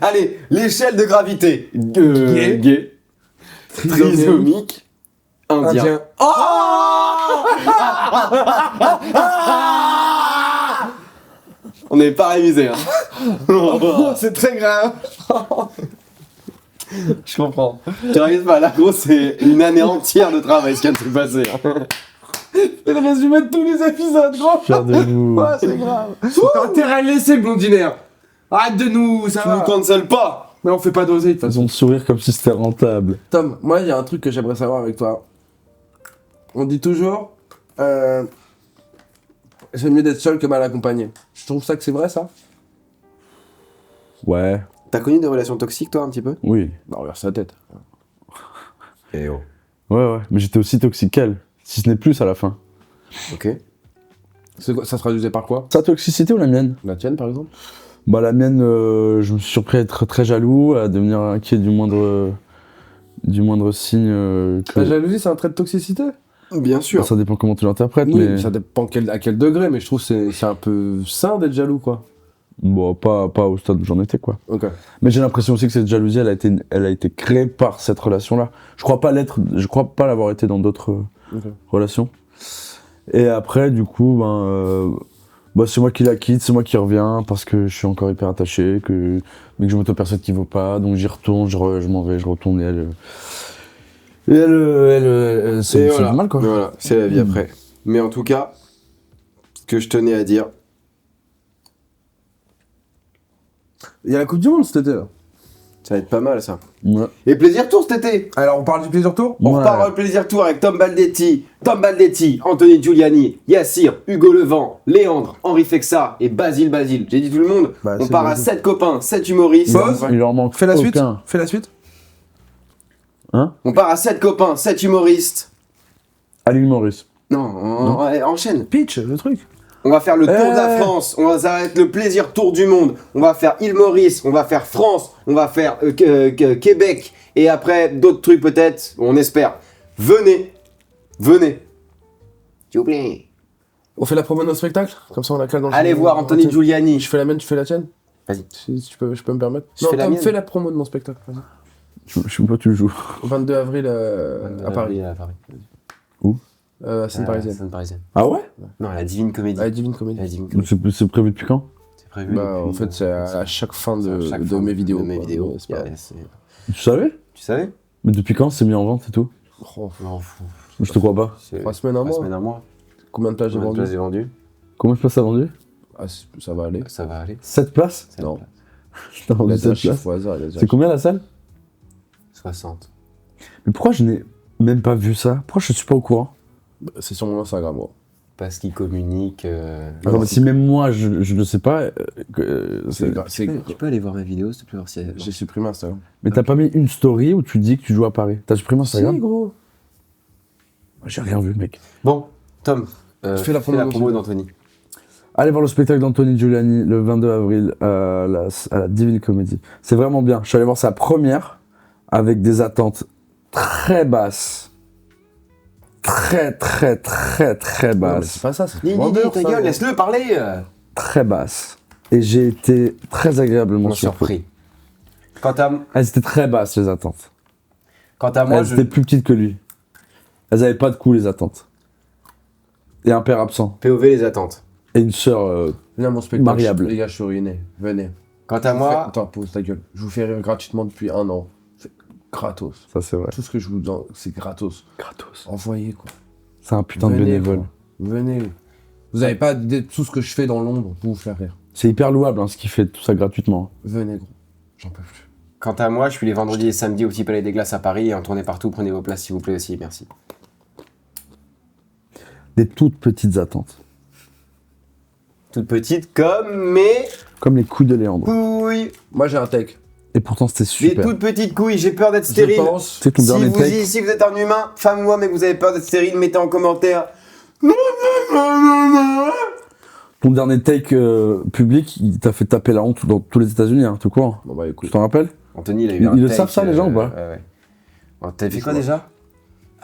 [SPEAKER 2] Allez, l'échelle de gravité.
[SPEAKER 3] Gay.
[SPEAKER 2] Gay. Trisomique. Indien.
[SPEAKER 3] Indien.
[SPEAKER 2] On n'est pas révisé. Hein.
[SPEAKER 3] C'est très grave.
[SPEAKER 2] Je comprends. Tu révises pas, là, gros, c'est une année entière de travail ce qui vient de se passer. Hein.
[SPEAKER 3] C'est le résumé de tous les épisodes, gros.
[SPEAKER 1] Fier de vous.
[SPEAKER 3] Ouais, c'est grave. T'as intérêt à le laisser, blondinaire. Arrête de nous, ça
[SPEAKER 2] Tu
[SPEAKER 3] va.
[SPEAKER 2] nous cancel pas.
[SPEAKER 3] Mais on fait pas d'oser, de toute façon.
[SPEAKER 1] Façon de sourire comme si c'était rentable.
[SPEAKER 3] Tom, moi, il y a un truc que j'aimerais savoir avec toi. On dit toujours, c'est mieux d'être seul que mal accompagné. Je trouve ça que c'est vrai, ça.
[SPEAKER 1] Ouais.
[SPEAKER 2] T'as connu des relations toxiques, toi, un petit peu?
[SPEAKER 1] Oui.
[SPEAKER 3] Bah, regarde sa tête.
[SPEAKER 2] Eh oh.
[SPEAKER 1] Ouais. Mais j'étais aussi toxique qu'elle. Si ce n'est plus à la fin.
[SPEAKER 2] Ok.
[SPEAKER 3] C'est quoi, ça se traduisait par quoi?
[SPEAKER 1] Sa toxicité ou la mienne?
[SPEAKER 3] La tienne, par exemple?
[SPEAKER 1] Bah la mienne, je me suis surpris à être très jaloux, à devenir inquiet du moindre signe que...
[SPEAKER 3] La jalousie, c'est un trait de toxicité.
[SPEAKER 2] Bien sûr.
[SPEAKER 1] Ça dépend comment tu l'interprètes,
[SPEAKER 3] Oui,
[SPEAKER 1] mais...
[SPEAKER 3] ça dépend à quel degré, mais je trouve que c'est un peu sain d'être jaloux, quoi.
[SPEAKER 1] Bon, pas au stade où j'en étais, quoi.
[SPEAKER 3] Ok.
[SPEAKER 1] Mais j'ai l'impression aussi que cette jalousie, elle a été créée par cette relation-là. Je crois pas l'avoir été dans d'autres
[SPEAKER 3] Ok.
[SPEAKER 1] relations. Et après, du coup, c'est moi qui la quitte, c'est moi qui reviens parce que je suis encore hyper attaché, mais que je m'auto-perçois qu'il vaut pas, donc j'y retourne, je m'en vais, je retourne et c'est
[SPEAKER 2] voilà.
[SPEAKER 1] normal, quoi.
[SPEAKER 2] Voilà, c'est la vie après. Mais en tout cas, ce que je tenais à dire,
[SPEAKER 3] Il y a la Coupe du Monde cet été, là.
[SPEAKER 2] ça va être pas mal ça.
[SPEAKER 1] Ouais.
[SPEAKER 2] Et plaisir tour cet été.
[SPEAKER 3] Alors, on parle du plaisir tour.
[SPEAKER 2] On
[SPEAKER 1] Ouais.
[SPEAKER 2] repart au plaisir tour avec Tom Baldetti, Anthony Giuliani, Yassir, Hugo Levent, Léandre, Henri Fexa et Basile. J'ai dit tout le monde.
[SPEAKER 3] Bah,
[SPEAKER 2] On
[SPEAKER 3] c'est
[SPEAKER 2] part à
[SPEAKER 3] Basile.
[SPEAKER 2] 7 copains, 7 humoristes.
[SPEAKER 3] Boss.
[SPEAKER 1] Il leur manque
[SPEAKER 3] Fais la suite.
[SPEAKER 1] aucun.
[SPEAKER 3] Fais la suite.
[SPEAKER 1] Hein?
[SPEAKER 2] On part à 7 copains, 7 humoristes.
[SPEAKER 1] Ali Maurice.
[SPEAKER 2] Non, enchaîne.
[SPEAKER 3] Pitch, le truc.
[SPEAKER 2] On va faire le tour de la France, ça va être le plaisir tour du monde. On va faire île Maurice, on va faire France, on va faire Québec et après d'autres trucs peut-être, on espère. Venez. S'il vous plaît.
[SPEAKER 3] On fait la promo de notre spectacle. Comme ça, on la cale dans le.
[SPEAKER 2] Allez voir Anthony
[SPEAKER 3] Giuliani.
[SPEAKER 2] Giuliani.
[SPEAKER 3] Je fais la mienne, tu fais la tienne.
[SPEAKER 2] Vas-y.
[SPEAKER 3] Si je peux me permettre.
[SPEAKER 2] Je fais la
[SPEAKER 3] Tom,
[SPEAKER 2] mienne.
[SPEAKER 3] fais la promo de mon spectacle. Vas-y.
[SPEAKER 1] Je sais pas, tu le joues.
[SPEAKER 3] 22 avril à Paris.
[SPEAKER 2] À Paris.
[SPEAKER 3] À Seine-Parisienne.
[SPEAKER 2] Seine-Parisienne.
[SPEAKER 1] Ah ouais?
[SPEAKER 2] Non, la Divine Comédie.
[SPEAKER 3] À la Divine Comédie.
[SPEAKER 2] La Divine Comédie.
[SPEAKER 1] C'est prévu depuis quand?
[SPEAKER 2] C'est prévu.
[SPEAKER 3] Bah,
[SPEAKER 2] depuis-
[SPEAKER 3] en fait, c'est à chaque fin de
[SPEAKER 2] chaque
[SPEAKER 3] de
[SPEAKER 2] fin
[SPEAKER 3] mes vidéos.
[SPEAKER 2] De mes
[SPEAKER 3] quoi.
[SPEAKER 2] vidéos.
[SPEAKER 3] Ouais, c'est pas-
[SPEAKER 2] Yeah, c'est-
[SPEAKER 1] Tu savais?
[SPEAKER 2] Tu savais?
[SPEAKER 1] Mais depuis quand c'est mis en vente et tout?
[SPEAKER 3] Oh,
[SPEAKER 2] Non, fou.
[SPEAKER 1] Je te crois pas.
[SPEAKER 2] C'est
[SPEAKER 3] 3 semaines, un
[SPEAKER 2] 3
[SPEAKER 3] mois.
[SPEAKER 2] semaines, un mois.
[SPEAKER 3] Combien de plages j'ai
[SPEAKER 2] Combien de
[SPEAKER 3] vendu
[SPEAKER 2] places j'ai vendu?
[SPEAKER 1] Comment je passe à vendu?
[SPEAKER 3] Ah, ça va aller.
[SPEAKER 2] Ça va aller.
[SPEAKER 1] 7 places?
[SPEAKER 2] C'est
[SPEAKER 3] Non.
[SPEAKER 1] T'as
[SPEAKER 3] Il
[SPEAKER 1] vendu
[SPEAKER 3] a dit un
[SPEAKER 1] 7
[SPEAKER 3] chiffre
[SPEAKER 1] places?
[SPEAKER 3] au hasard. il a dit un
[SPEAKER 1] C'est combien la salle?
[SPEAKER 2] 60.
[SPEAKER 1] Mais pourquoi je n'ai même pas vu ça? Pourquoi je suis pas au courant?
[SPEAKER 3] chiffre. C'est sur mon Instagram, moi.
[SPEAKER 2] Parce qu'ils communiquent.
[SPEAKER 1] Attends, mais si même moi je ne sais pas,
[SPEAKER 2] Tu peux aller voir ma vidéo, s'il te plaît, voir si elle-
[SPEAKER 3] J'ai supprimé Instagram.
[SPEAKER 1] mais t'as pas mis une story où tu dis que tu joues à Paris. T'as supprimé Instagram?
[SPEAKER 3] Si, gros.
[SPEAKER 1] J'ai rien vu, mec.
[SPEAKER 2] Bon, Tom,
[SPEAKER 3] fais la promo
[SPEAKER 2] d'Anthony.
[SPEAKER 1] Allez voir le spectacle d'Anthony Giuliani le 22 avril à la Divine Comédie. C'est vraiment bien. Je suis allé voir sa première avec des attentes très basses. Très
[SPEAKER 3] Non, mais
[SPEAKER 1] basses.
[SPEAKER 3] c'est pas ça, c'est
[SPEAKER 2] Dis,
[SPEAKER 3] vendeur,
[SPEAKER 2] ta
[SPEAKER 3] ça,
[SPEAKER 2] gueule,
[SPEAKER 3] gros.
[SPEAKER 2] laisse-le parler.
[SPEAKER 1] Très basses. Et j'ai été très agréablement
[SPEAKER 2] Mon
[SPEAKER 1] surpris.
[SPEAKER 2] surpris. Quant à
[SPEAKER 1] Elles étaient très basses, les attentes.
[SPEAKER 2] moi,
[SPEAKER 1] Elles étaient plus petites que lui. Elles avaient pas de coup, les attentes. Et un père absent.
[SPEAKER 2] POV les attentes.
[SPEAKER 1] Et une sœur...
[SPEAKER 3] Viens à mon spectacle.
[SPEAKER 1] Mariable.
[SPEAKER 3] Les gars, je suis ruiné. Venez.
[SPEAKER 2] Quant à moi,
[SPEAKER 3] Attends, pose ta gueule. Je vous fais rire gratuitement depuis 1 an. C'est gratos.
[SPEAKER 1] Ça, c'est vrai.
[SPEAKER 3] Tout ce que je vous donne, c'est gratos.
[SPEAKER 1] Gratos.
[SPEAKER 3] Envoyez, quoi.
[SPEAKER 1] C'est un putain de
[SPEAKER 3] Venez,
[SPEAKER 1] bénévole.
[SPEAKER 3] quoi. Venez. Vous avez pas d'idée de tout ce que je fais dans l'ombre pour vous faire rire.
[SPEAKER 1] C'est hyper louable, hein, ce qu'il fait tout ça gratuitement.
[SPEAKER 3] Venez, gros. J'en peux plus.
[SPEAKER 2] quant à moi, je suis les vendredis et samedis au Petit Palais des Glaces à Paris et en tournée partout. Prenez vos places s'il vous plaît aussi, merci.
[SPEAKER 1] Des toutes petites attentes.
[SPEAKER 2] Toute petite comme mes
[SPEAKER 1] Comme les couilles de Léandre.
[SPEAKER 2] couilles.
[SPEAKER 3] Moi, j'ai un take.
[SPEAKER 1] Et pourtant, c'était
[SPEAKER 2] Les
[SPEAKER 1] super.
[SPEAKER 2] toutes petites couilles, j'ai peur d'être
[SPEAKER 3] Je
[SPEAKER 2] stérile.
[SPEAKER 3] pense.
[SPEAKER 1] C'est ton
[SPEAKER 2] Si
[SPEAKER 1] dernier
[SPEAKER 2] vous,
[SPEAKER 1] take.
[SPEAKER 2] si vous êtes un humain, femme ou homme, et que vous avez peur d'être stérile, mettez en commentaire.
[SPEAKER 1] Ton dernier take public, il t'a fait taper la honte dans tous les États-Unis, hein, tout court.
[SPEAKER 3] Bon, bah,
[SPEAKER 1] Tu
[SPEAKER 3] écoute.
[SPEAKER 1] t'en rappelles?
[SPEAKER 2] Anthony, il a eu
[SPEAKER 1] Ils
[SPEAKER 2] un
[SPEAKER 1] le
[SPEAKER 2] take,
[SPEAKER 1] savent ça, les gens, ou pas?
[SPEAKER 2] Ouais. Bon, t'avais fait quoi déjà?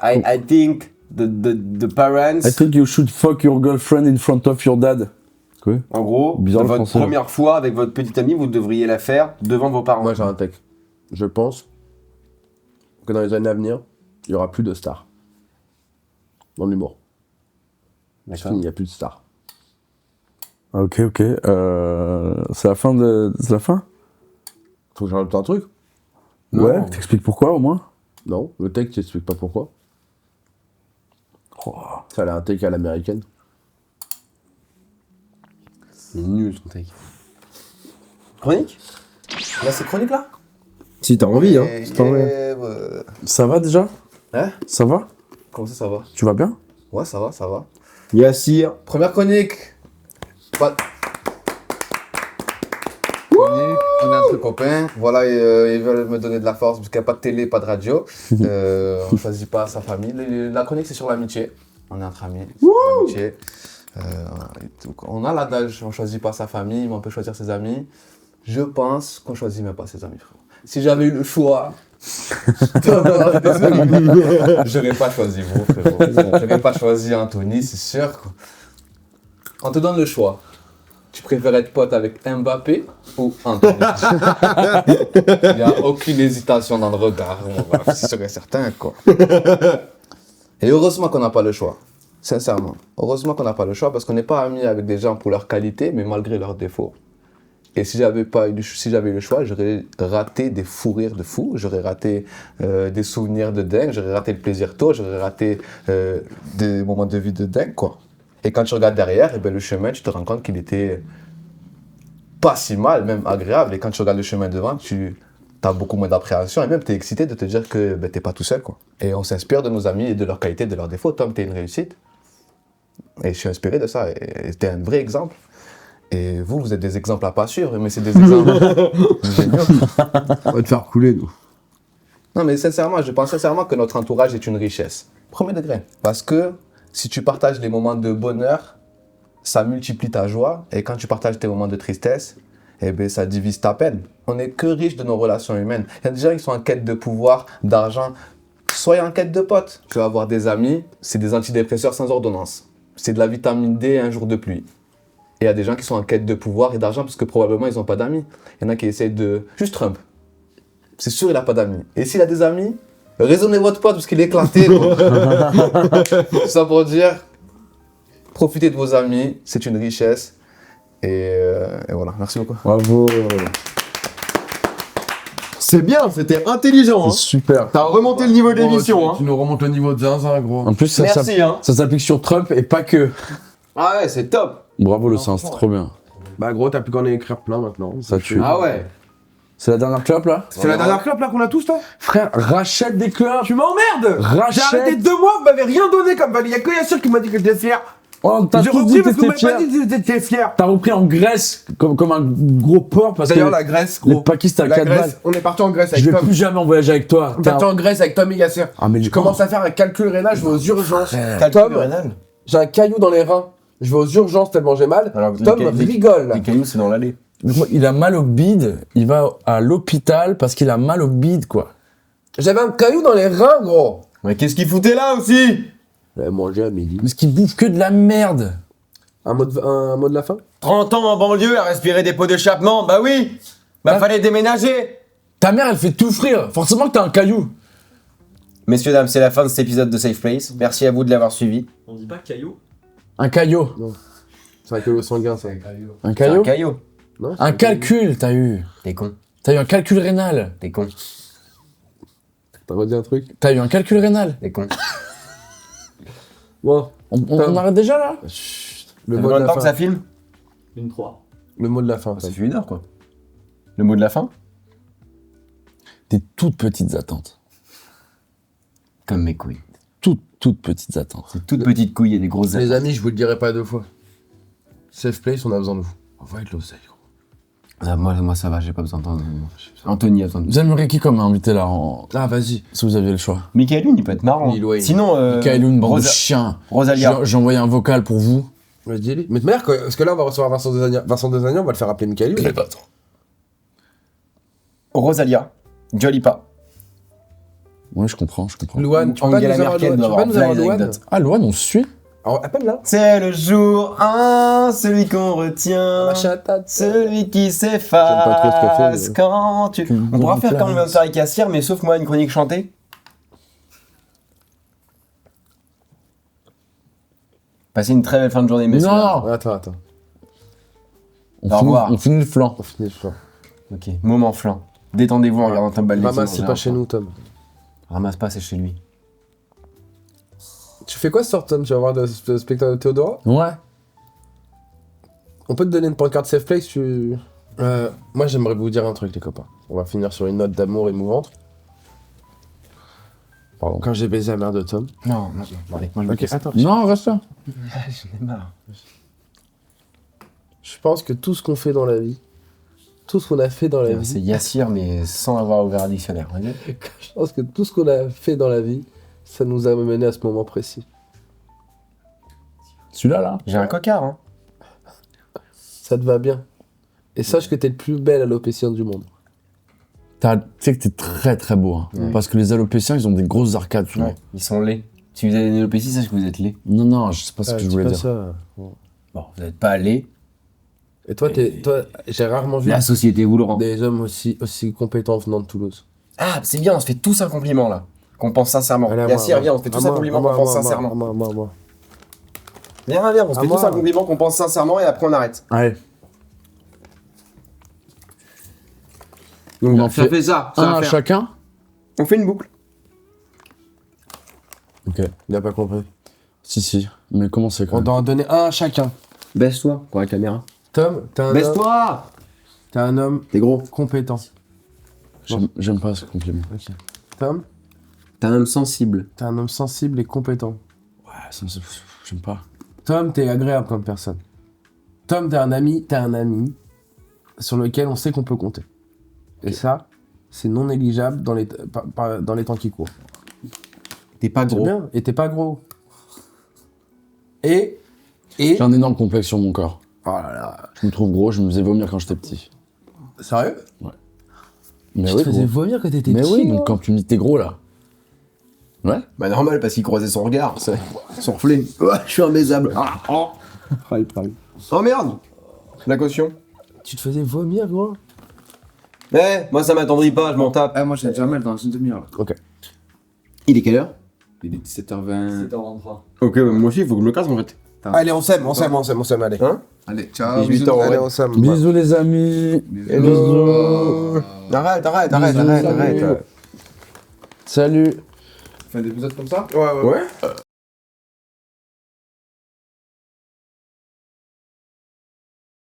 [SPEAKER 2] I think the parents.
[SPEAKER 1] I think you should fuck your girlfriend in front of your dad. Quoi?
[SPEAKER 2] En gros,
[SPEAKER 1] Bizarre le
[SPEAKER 2] votre
[SPEAKER 1] français.
[SPEAKER 2] première fois avec votre petite amie, vous devriez la faire devant vos parents.
[SPEAKER 3] Moi, j'ai un take. Je pense que dans les années à venir, il y aura plus de stars. Dans l'humour. C'est
[SPEAKER 2] D'accord.
[SPEAKER 3] fini, il n'y a plus de stars.
[SPEAKER 1] Ah, ok. C'est la fin de... C'est la fin?
[SPEAKER 3] Faut que je rajoute un truc?
[SPEAKER 2] Non.
[SPEAKER 1] Ouais, t'expliques pourquoi au moins?
[SPEAKER 3] Non, le take, tu expliques pas pourquoi.
[SPEAKER 1] Oh.
[SPEAKER 3] Ça a un take à l'américaine.
[SPEAKER 2] C'est nul ton take. Chronique? Là, c'est chronique là?
[SPEAKER 3] Si t'as envie, hein.
[SPEAKER 2] Eh,
[SPEAKER 3] c'est pas vrai.
[SPEAKER 1] Ça va déjà?
[SPEAKER 4] Hein?
[SPEAKER 1] Ça va?
[SPEAKER 4] Comment ça va?
[SPEAKER 1] Tu vas bien?
[SPEAKER 4] Ouais, ça va, ça va.
[SPEAKER 2] Yassir.
[SPEAKER 4] Première chronique. Chronique, on est entre copains. Voilà, ils veulent me donner de la force parce qu'il n'y a pas de télé, pas de radio. On ne choisit pas sa famille. La chronique, c'est sur l'amitié. On est entre amis. C'est sur l'amitié. Et tout. On a l'adage, on choisit pas sa famille, mais on peut choisir ses amis. Je pense qu'on choisit même pas ses amis, frérot. Si j'avais eu le choix, j'aurais pas choisi vous, frérot. J'aurais pas choisi Anthony, c'est sûr. Quoi. On te donne le choix. Tu préfères être pote avec Mbappé ou Anthony? Il n'y a aucune hésitation dans le regard. C'est sûr et certain, quoi. Et heureusement qu'on n'a pas le choix. Sincèrement. Heureusement qu'on n'a pas le choix parce qu'on n'est pas amis avec des gens pour leur qualité, mais malgré leurs défauts. Et si j'avais eu le choix, j'aurais raté des fous rires de fou, j'aurais raté des souvenirs de dingue, j'aurais raté le plaisir tôt, j'aurais raté des moments de vie de dingue, quoi. Et quand tu regardes derrière, eh ben, le chemin, tu te rends compte qu'il était pas si mal, même agréable. Et quand tu regardes le chemin devant, tu as beaucoup moins d'appréhension et même tu es excité de te dire que ben, tu n'es pas tout seul, quoi. Et on s'inspire de nos amis et de leur qualité, de leurs défauts. Tom, tu es une réussite. Et je suis inspiré de ça. Et tu es un vrai exemple. Et vous êtes des exemples à pas suivre, mais c'est des exemples géniaux.
[SPEAKER 3] On va te faire couler, nous.
[SPEAKER 4] Non, mais sincèrement, je pense sincèrement que notre entourage est une richesse. Premier degré. Parce que si tu partages les moments de bonheur, ça multiplie ta joie. Et quand tu partages tes moments de tristesse, eh ben, ça divise ta peine. On n'est que riche de nos relations humaines. Il y a des gens qui sont en quête de pouvoir, d'argent. Soyez en quête de potes. Tu vas avoir des amis, c'est des antidépresseurs sans ordonnance. C'est de la vitamine D un jour de pluie. Et il y a des gens qui sont en quête de pouvoir et d'argent parce que probablement ils n'ont pas d'amis. Il y en a qui essayent de... Juste Trump. C'est sûr il n'a pas d'amis. Et s'il a des amis, raisonnez votre pote parce qu'il est éclaté. Ça pour dire, profitez de vos amis, c'est une richesse. Et voilà, merci beaucoup.
[SPEAKER 1] Bravo.
[SPEAKER 2] C'est bien, c'était intelligent. Hein.
[SPEAKER 1] C'est super.
[SPEAKER 2] T'as remonté le niveau de l'émission.
[SPEAKER 3] Tu nous remontes le niveau de zinzin, gros.
[SPEAKER 1] En plus,
[SPEAKER 2] Merci. Hein.
[SPEAKER 1] ça s'applique sur Trump et pas que.
[SPEAKER 2] Ah ouais, c'est top.
[SPEAKER 1] Bravo le sens, c'est trop bien.
[SPEAKER 3] Bah, gros, t'as plus qu'à en écrire plein maintenant.
[SPEAKER 1] Ça tue.
[SPEAKER 2] Ah ouais.
[SPEAKER 1] C'est la dernière clope là?
[SPEAKER 3] C'est la dernière clope là qu'on a tous, toi?
[SPEAKER 1] Frère, rachète des clopes.
[SPEAKER 3] Tu m'emmerdes! J'ai
[SPEAKER 1] Rachète.
[SPEAKER 3] arrêté 2 mois, vous m'avez rien donné comme valise. Y'a que Yassir qui m'a dit que j'étais fier.
[SPEAKER 1] Oh, t'as
[SPEAKER 3] J'ai
[SPEAKER 1] tout
[SPEAKER 3] repris
[SPEAKER 1] dit que
[SPEAKER 3] parce que vous
[SPEAKER 1] t'étais
[SPEAKER 3] m'avez pas
[SPEAKER 1] fier.
[SPEAKER 3] dit que j'étais fier.
[SPEAKER 1] T'as repris en Grèce comme un gros porc parce que
[SPEAKER 3] D'ailleurs, la Grèce,
[SPEAKER 1] les
[SPEAKER 3] gros.
[SPEAKER 1] Pakistan à
[SPEAKER 3] La
[SPEAKER 1] 4
[SPEAKER 3] Grèce,
[SPEAKER 1] balles.
[SPEAKER 3] on est parti en Grèce
[SPEAKER 1] Je
[SPEAKER 3] avec
[SPEAKER 1] vais
[SPEAKER 3] Tom.
[SPEAKER 1] plus jamais en voyager avec toi.
[SPEAKER 3] On est parti en Grèce avec Tom et Yassir.
[SPEAKER 1] Ah mais
[SPEAKER 3] Je commence à faire un calcul rénal, je vais aux urgences. Tom, j'ai un caillou dans les reins. Je vais aux urgences tellement j'ai mal.
[SPEAKER 5] Alors,
[SPEAKER 3] Tom rigole.
[SPEAKER 5] Les cailloux, c'est dans l'allée.
[SPEAKER 1] il a mal au bide, il va à l'hôpital parce qu'il a mal au bide quoi.
[SPEAKER 3] J'avais un caillou dans les reins, gros.
[SPEAKER 2] Mais qu'est-ce qu'il foutait là aussi?
[SPEAKER 3] J'avais mangé à midi.
[SPEAKER 1] Parce qu'il bouffe que de la merde.
[SPEAKER 3] Un mot de la fin?
[SPEAKER 2] 30 ans en banlieue à respirer des pots d'échappement, bah oui. Bah fallait déménager.
[SPEAKER 1] Ta mère elle fait tout frire, forcément que t'as un caillou.
[SPEAKER 5] Messieurs, dames, c'est la fin de cet épisode de Safe Place. Merci à vous de l'avoir suivi.
[SPEAKER 6] On dit pas caillou?
[SPEAKER 1] Un caillot.
[SPEAKER 3] C'est un caillou sanguin, ça.
[SPEAKER 1] Un
[SPEAKER 5] C'est un
[SPEAKER 1] caillot.
[SPEAKER 5] caillot.
[SPEAKER 3] Non,
[SPEAKER 1] Un calcul t'as eu.
[SPEAKER 5] T'es con.
[SPEAKER 1] T'as eu un calcul rénal.
[SPEAKER 5] T'es con.
[SPEAKER 3] T'as redit un truc?
[SPEAKER 1] T'as eu un calcul rénal.
[SPEAKER 5] T'es con.
[SPEAKER 3] Bon,
[SPEAKER 1] On arrête déjà là?
[SPEAKER 3] le
[SPEAKER 5] Ça
[SPEAKER 3] mot
[SPEAKER 5] fait
[SPEAKER 3] de
[SPEAKER 5] longtemps
[SPEAKER 3] la
[SPEAKER 5] que ça
[SPEAKER 3] fin.
[SPEAKER 5] filme?
[SPEAKER 6] Une 3.
[SPEAKER 3] Le mot de la fin.
[SPEAKER 5] Ça
[SPEAKER 3] Tom.
[SPEAKER 5] fait 1 heure, quoi. Le mot de la fin?
[SPEAKER 1] Des toutes petites attentes.
[SPEAKER 5] Comme mes couilles.
[SPEAKER 1] Toutes petites attentes.
[SPEAKER 5] C'est toutes petites couilles et des grosses
[SPEAKER 3] Les
[SPEAKER 5] ailes.
[SPEAKER 3] amis, je vous le dirai pas 2 fois. Safe place, on a besoin de vous. Envoyez de l'oseille, gros.
[SPEAKER 5] Ah, moi, ça va, j'ai pas besoin d'entendre. Anthony a besoin de...
[SPEAKER 1] Vous aimeriez qui comme invité là
[SPEAKER 3] Ah, vas-y.
[SPEAKER 1] si vous aviez le choix?
[SPEAKER 5] Michael Youn, il peut être marrant.
[SPEAKER 3] Lil Wayne.
[SPEAKER 5] Sinon,
[SPEAKER 1] Kaeloun, bande de
[SPEAKER 5] Rosa-
[SPEAKER 1] chiens.
[SPEAKER 5] Rosalia.
[SPEAKER 1] J'ai envoyé un vocal pour vous.
[SPEAKER 3] Mais dis-le. Mais de manière, parce que là, on va recevoir Vincent Desagna, on va le faire appeler Michael.
[SPEAKER 5] Rosalia. Jolipa.
[SPEAKER 1] Ouais, je comprends.
[SPEAKER 3] Louane, tu peux pas nous
[SPEAKER 5] Angela
[SPEAKER 3] avoir
[SPEAKER 5] Merkel
[SPEAKER 3] Louane,
[SPEAKER 5] doit
[SPEAKER 3] tu peux pas
[SPEAKER 5] avoir
[SPEAKER 3] nous avoir
[SPEAKER 5] plein
[SPEAKER 3] Louane?
[SPEAKER 5] d'anecdotes.
[SPEAKER 1] Ah, Loane, on se suit.
[SPEAKER 3] Alors, appelle-la.
[SPEAKER 5] C'est le jour 1, celui qu'on retient. Celui qui
[SPEAKER 3] J'aime pas trop ce qu'elle
[SPEAKER 5] s'efface
[SPEAKER 3] fait,
[SPEAKER 5] quand tu... On pourra faire comme on vient de faire avec Yassir, mais sauf moi, une chronique chantée. Passez une très belle fin de journée, messieurs.
[SPEAKER 1] Non,
[SPEAKER 3] Attends.
[SPEAKER 5] Au revoir.
[SPEAKER 1] On finit le flanc.
[SPEAKER 3] On finit le choix.
[SPEAKER 5] Ok, moment flan. Détendez-vous en regardant Tom Baldetti.
[SPEAKER 3] Ramasse, c'est pas chez nous, Tom.
[SPEAKER 5] Ramasse pas, c'est chez lui.
[SPEAKER 3] Tu fais quoi ce soir, Tom? Tu vas voir le spectacle de Théodora?
[SPEAKER 1] Ouais.
[SPEAKER 3] On peut te donner une pancarte safe place, tu... moi, j'aimerais vous dire un truc, les copains. On va finir sur une note d'amour émouvante.
[SPEAKER 1] Pardon.
[SPEAKER 3] Quand j'ai baisé la mère de Tom.
[SPEAKER 5] Non, allez, moi je me
[SPEAKER 3] Ok,
[SPEAKER 5] casse.
[SPEAKER 3] attends.
[SPEAKER 1] Non, reste là.
[SPEAKER 5] J'en ai marre.
[SPEAKER 3] Je pense que tout ce qu'on fait dans la vie, tout ce qu'on a fait dans la
[SPEAKER 5] C'est
[SPEAKER 3] vie,
[SPEAKER 5] Yassir, mais sans avoir ouvert un dictionnaire. Ok.
[SPEAKER 3] je pense que tout ce qu'on a fait dans la vie, ça nous a mené à ce moment précis.
[SPEAKER 1] Celui-là, là.
[SPEAKER 2] J'ai un cocard, hein.
[SPEAKER 3] Ça te va bien. Et sache que t'es le plus bel alopécien du monde.
[SPEAKER 1] Tu sais que t'es très très beau. Hein. Parce que les alopéciens, ils ont des grosses arcades souvent.
[SPEAKER 2] Ouais, ils sont laids. Si vous avez une alopécie, sachez que vous êtes laid.
[SPEAKER 1] Non, je sais pas ce que je voulais dire.
[SPEAKER 3] Ça.
[SPEAKER 2] Bon, vous n'êtes pas laid.
[SPEAKER 3] Et toi, j'ai rarement vu
[SPEAKER 2] La société vous le rend.
[SPEAKER 3] des hommes aussi compétents venant de Toulouse.
[SPEAKER 2] Ah, c'est bien, on se fait tous un compliment là. Qu'on pense sincèrement.
[SPEAKER 3] Allez, à
[SPEAKER 2] Yassir,
[SPEAKER 3] moi,
[SPEAKER 2] viens, on se fait tous un compliment qu'on pense sincèrement.
[SPEAKER 3] Moi.
[SPEAKER 2] Viens, on se
[SPEAKER 3] À
[SPEAKER 2] fait
[SPEAKER 3] moi.
[SPEAKER 2] tous un compliment qu'on pense sincèrement et après on arrête.
[SPEAKER 1] Allez.
[SPEAKER 2] Donc,
[SPEAKER 1] On en fait
[SPEAKER 2] ça.
[SPEAKER 1] un à chacun.
[SPEAKER 2] On fait une boucle.
[SPEAKER 1] Ok.
[SPEAKER 3] Il a pas compris.
[SPEAKER 1] Si. Mais comment c'est quand
[SPEAKER 3] On
[SPEAKER 1] même
[SPEAKER 3] doit en donner un à chacun.
[SPEAKER 2] Baisse-toi pour la caméra.
[SPEAKER 3] Tom, t'es un homme,
[SPEAKER 2] Baisse-toi.
[SPEAKER 3] t'es un homme
[SPEAKER 2] T'es gros.
[SPEAKER 3] compétent.
[SPEAKER 1] J'aime pas ce compliment.
[SPEAKER 3] Tom,
[SPEAKER 2] T'es un homme sensible.
[SPEAKER 3] t'es un homme sensible et compétent.
[SPEAKER 1] Ouais, j'aime pas.
[SPEAKER 3] Tom, t'es agréable comme personne. Tom, t'es un ami sur lequel on sait qu'on peut compter. Et ça, c'est non négligeable dans les temps qui courent.
[SPEAKER 2] T'es pas
[SPEAKER 3] C'est
[SPEAKER 2] gros.
[SPEAKER 3] bien, et t'es pas gros. Et
[SPEAKER 1] J'ai un énorme complexe sur mon corps.
[SPEAKER 3] oh là là.
[SPEAKER 1] Je me trouve gros, je me faisais vomir quand j'étais petit.
[SPEAKER 3] Sérieux?
[SPEAKER 1] Mais
[SPEAKER 3] Tu
[SPEAKER 1] oui,
[SPEAKER 3] te faisais
[SPEAKER 1] gros.
[SPEAKER 3] vomir quand t'étais
[SPEAKER 1] Mais
[SPEAKER 3] petit,
[SPEAKER 1] oui,
[SPEAKER 3] moi.
[SPEAKER 1] donc quand tu me dis t'es gros là. Ouais.
[SPEAKER 2] Bah normal parce qu'il croisait son regard. Son reflet. Ouais, je suis imbaisable. Oh merde. La caution.
[SPEAKER 3] Tu te faisais vomir, gros.
[SPEAKER 2] Moi ça m'attendrit pas, je m'en tape.
[SPEAKER 4] Moi, j'ai déjà mal dans une demi-heure. Là.
[SPEAKER 3] Ok.
[SPEAKER 2] Il est quelle heure?
[SPEAKER 4] Il est 17h20.
[SPEAKER 6] 7h23.
[SPEAKER 2] Ok, moi aussi il faut que je me casse en fait.
[SPEAKER 3] Allez, on s'aime, allez.
[SPEAKER 2] Hein?
[SPEAKER 4] Allez, ciao.
[SPEAKER 2] 18 ans,
[SPEAKER 3] Allez,
[SPEAKER 2] ouais.
[SPEAKER 3] on s'aime.
[SPEAKER 1] Bisous les amis.
[SPEAKER 2] Hello. Arrête.
[SPEAKER 1] Salut.
[SPEAKER 4] Fin d'épisode comme ça?
[SPEAKER 2] Ouais.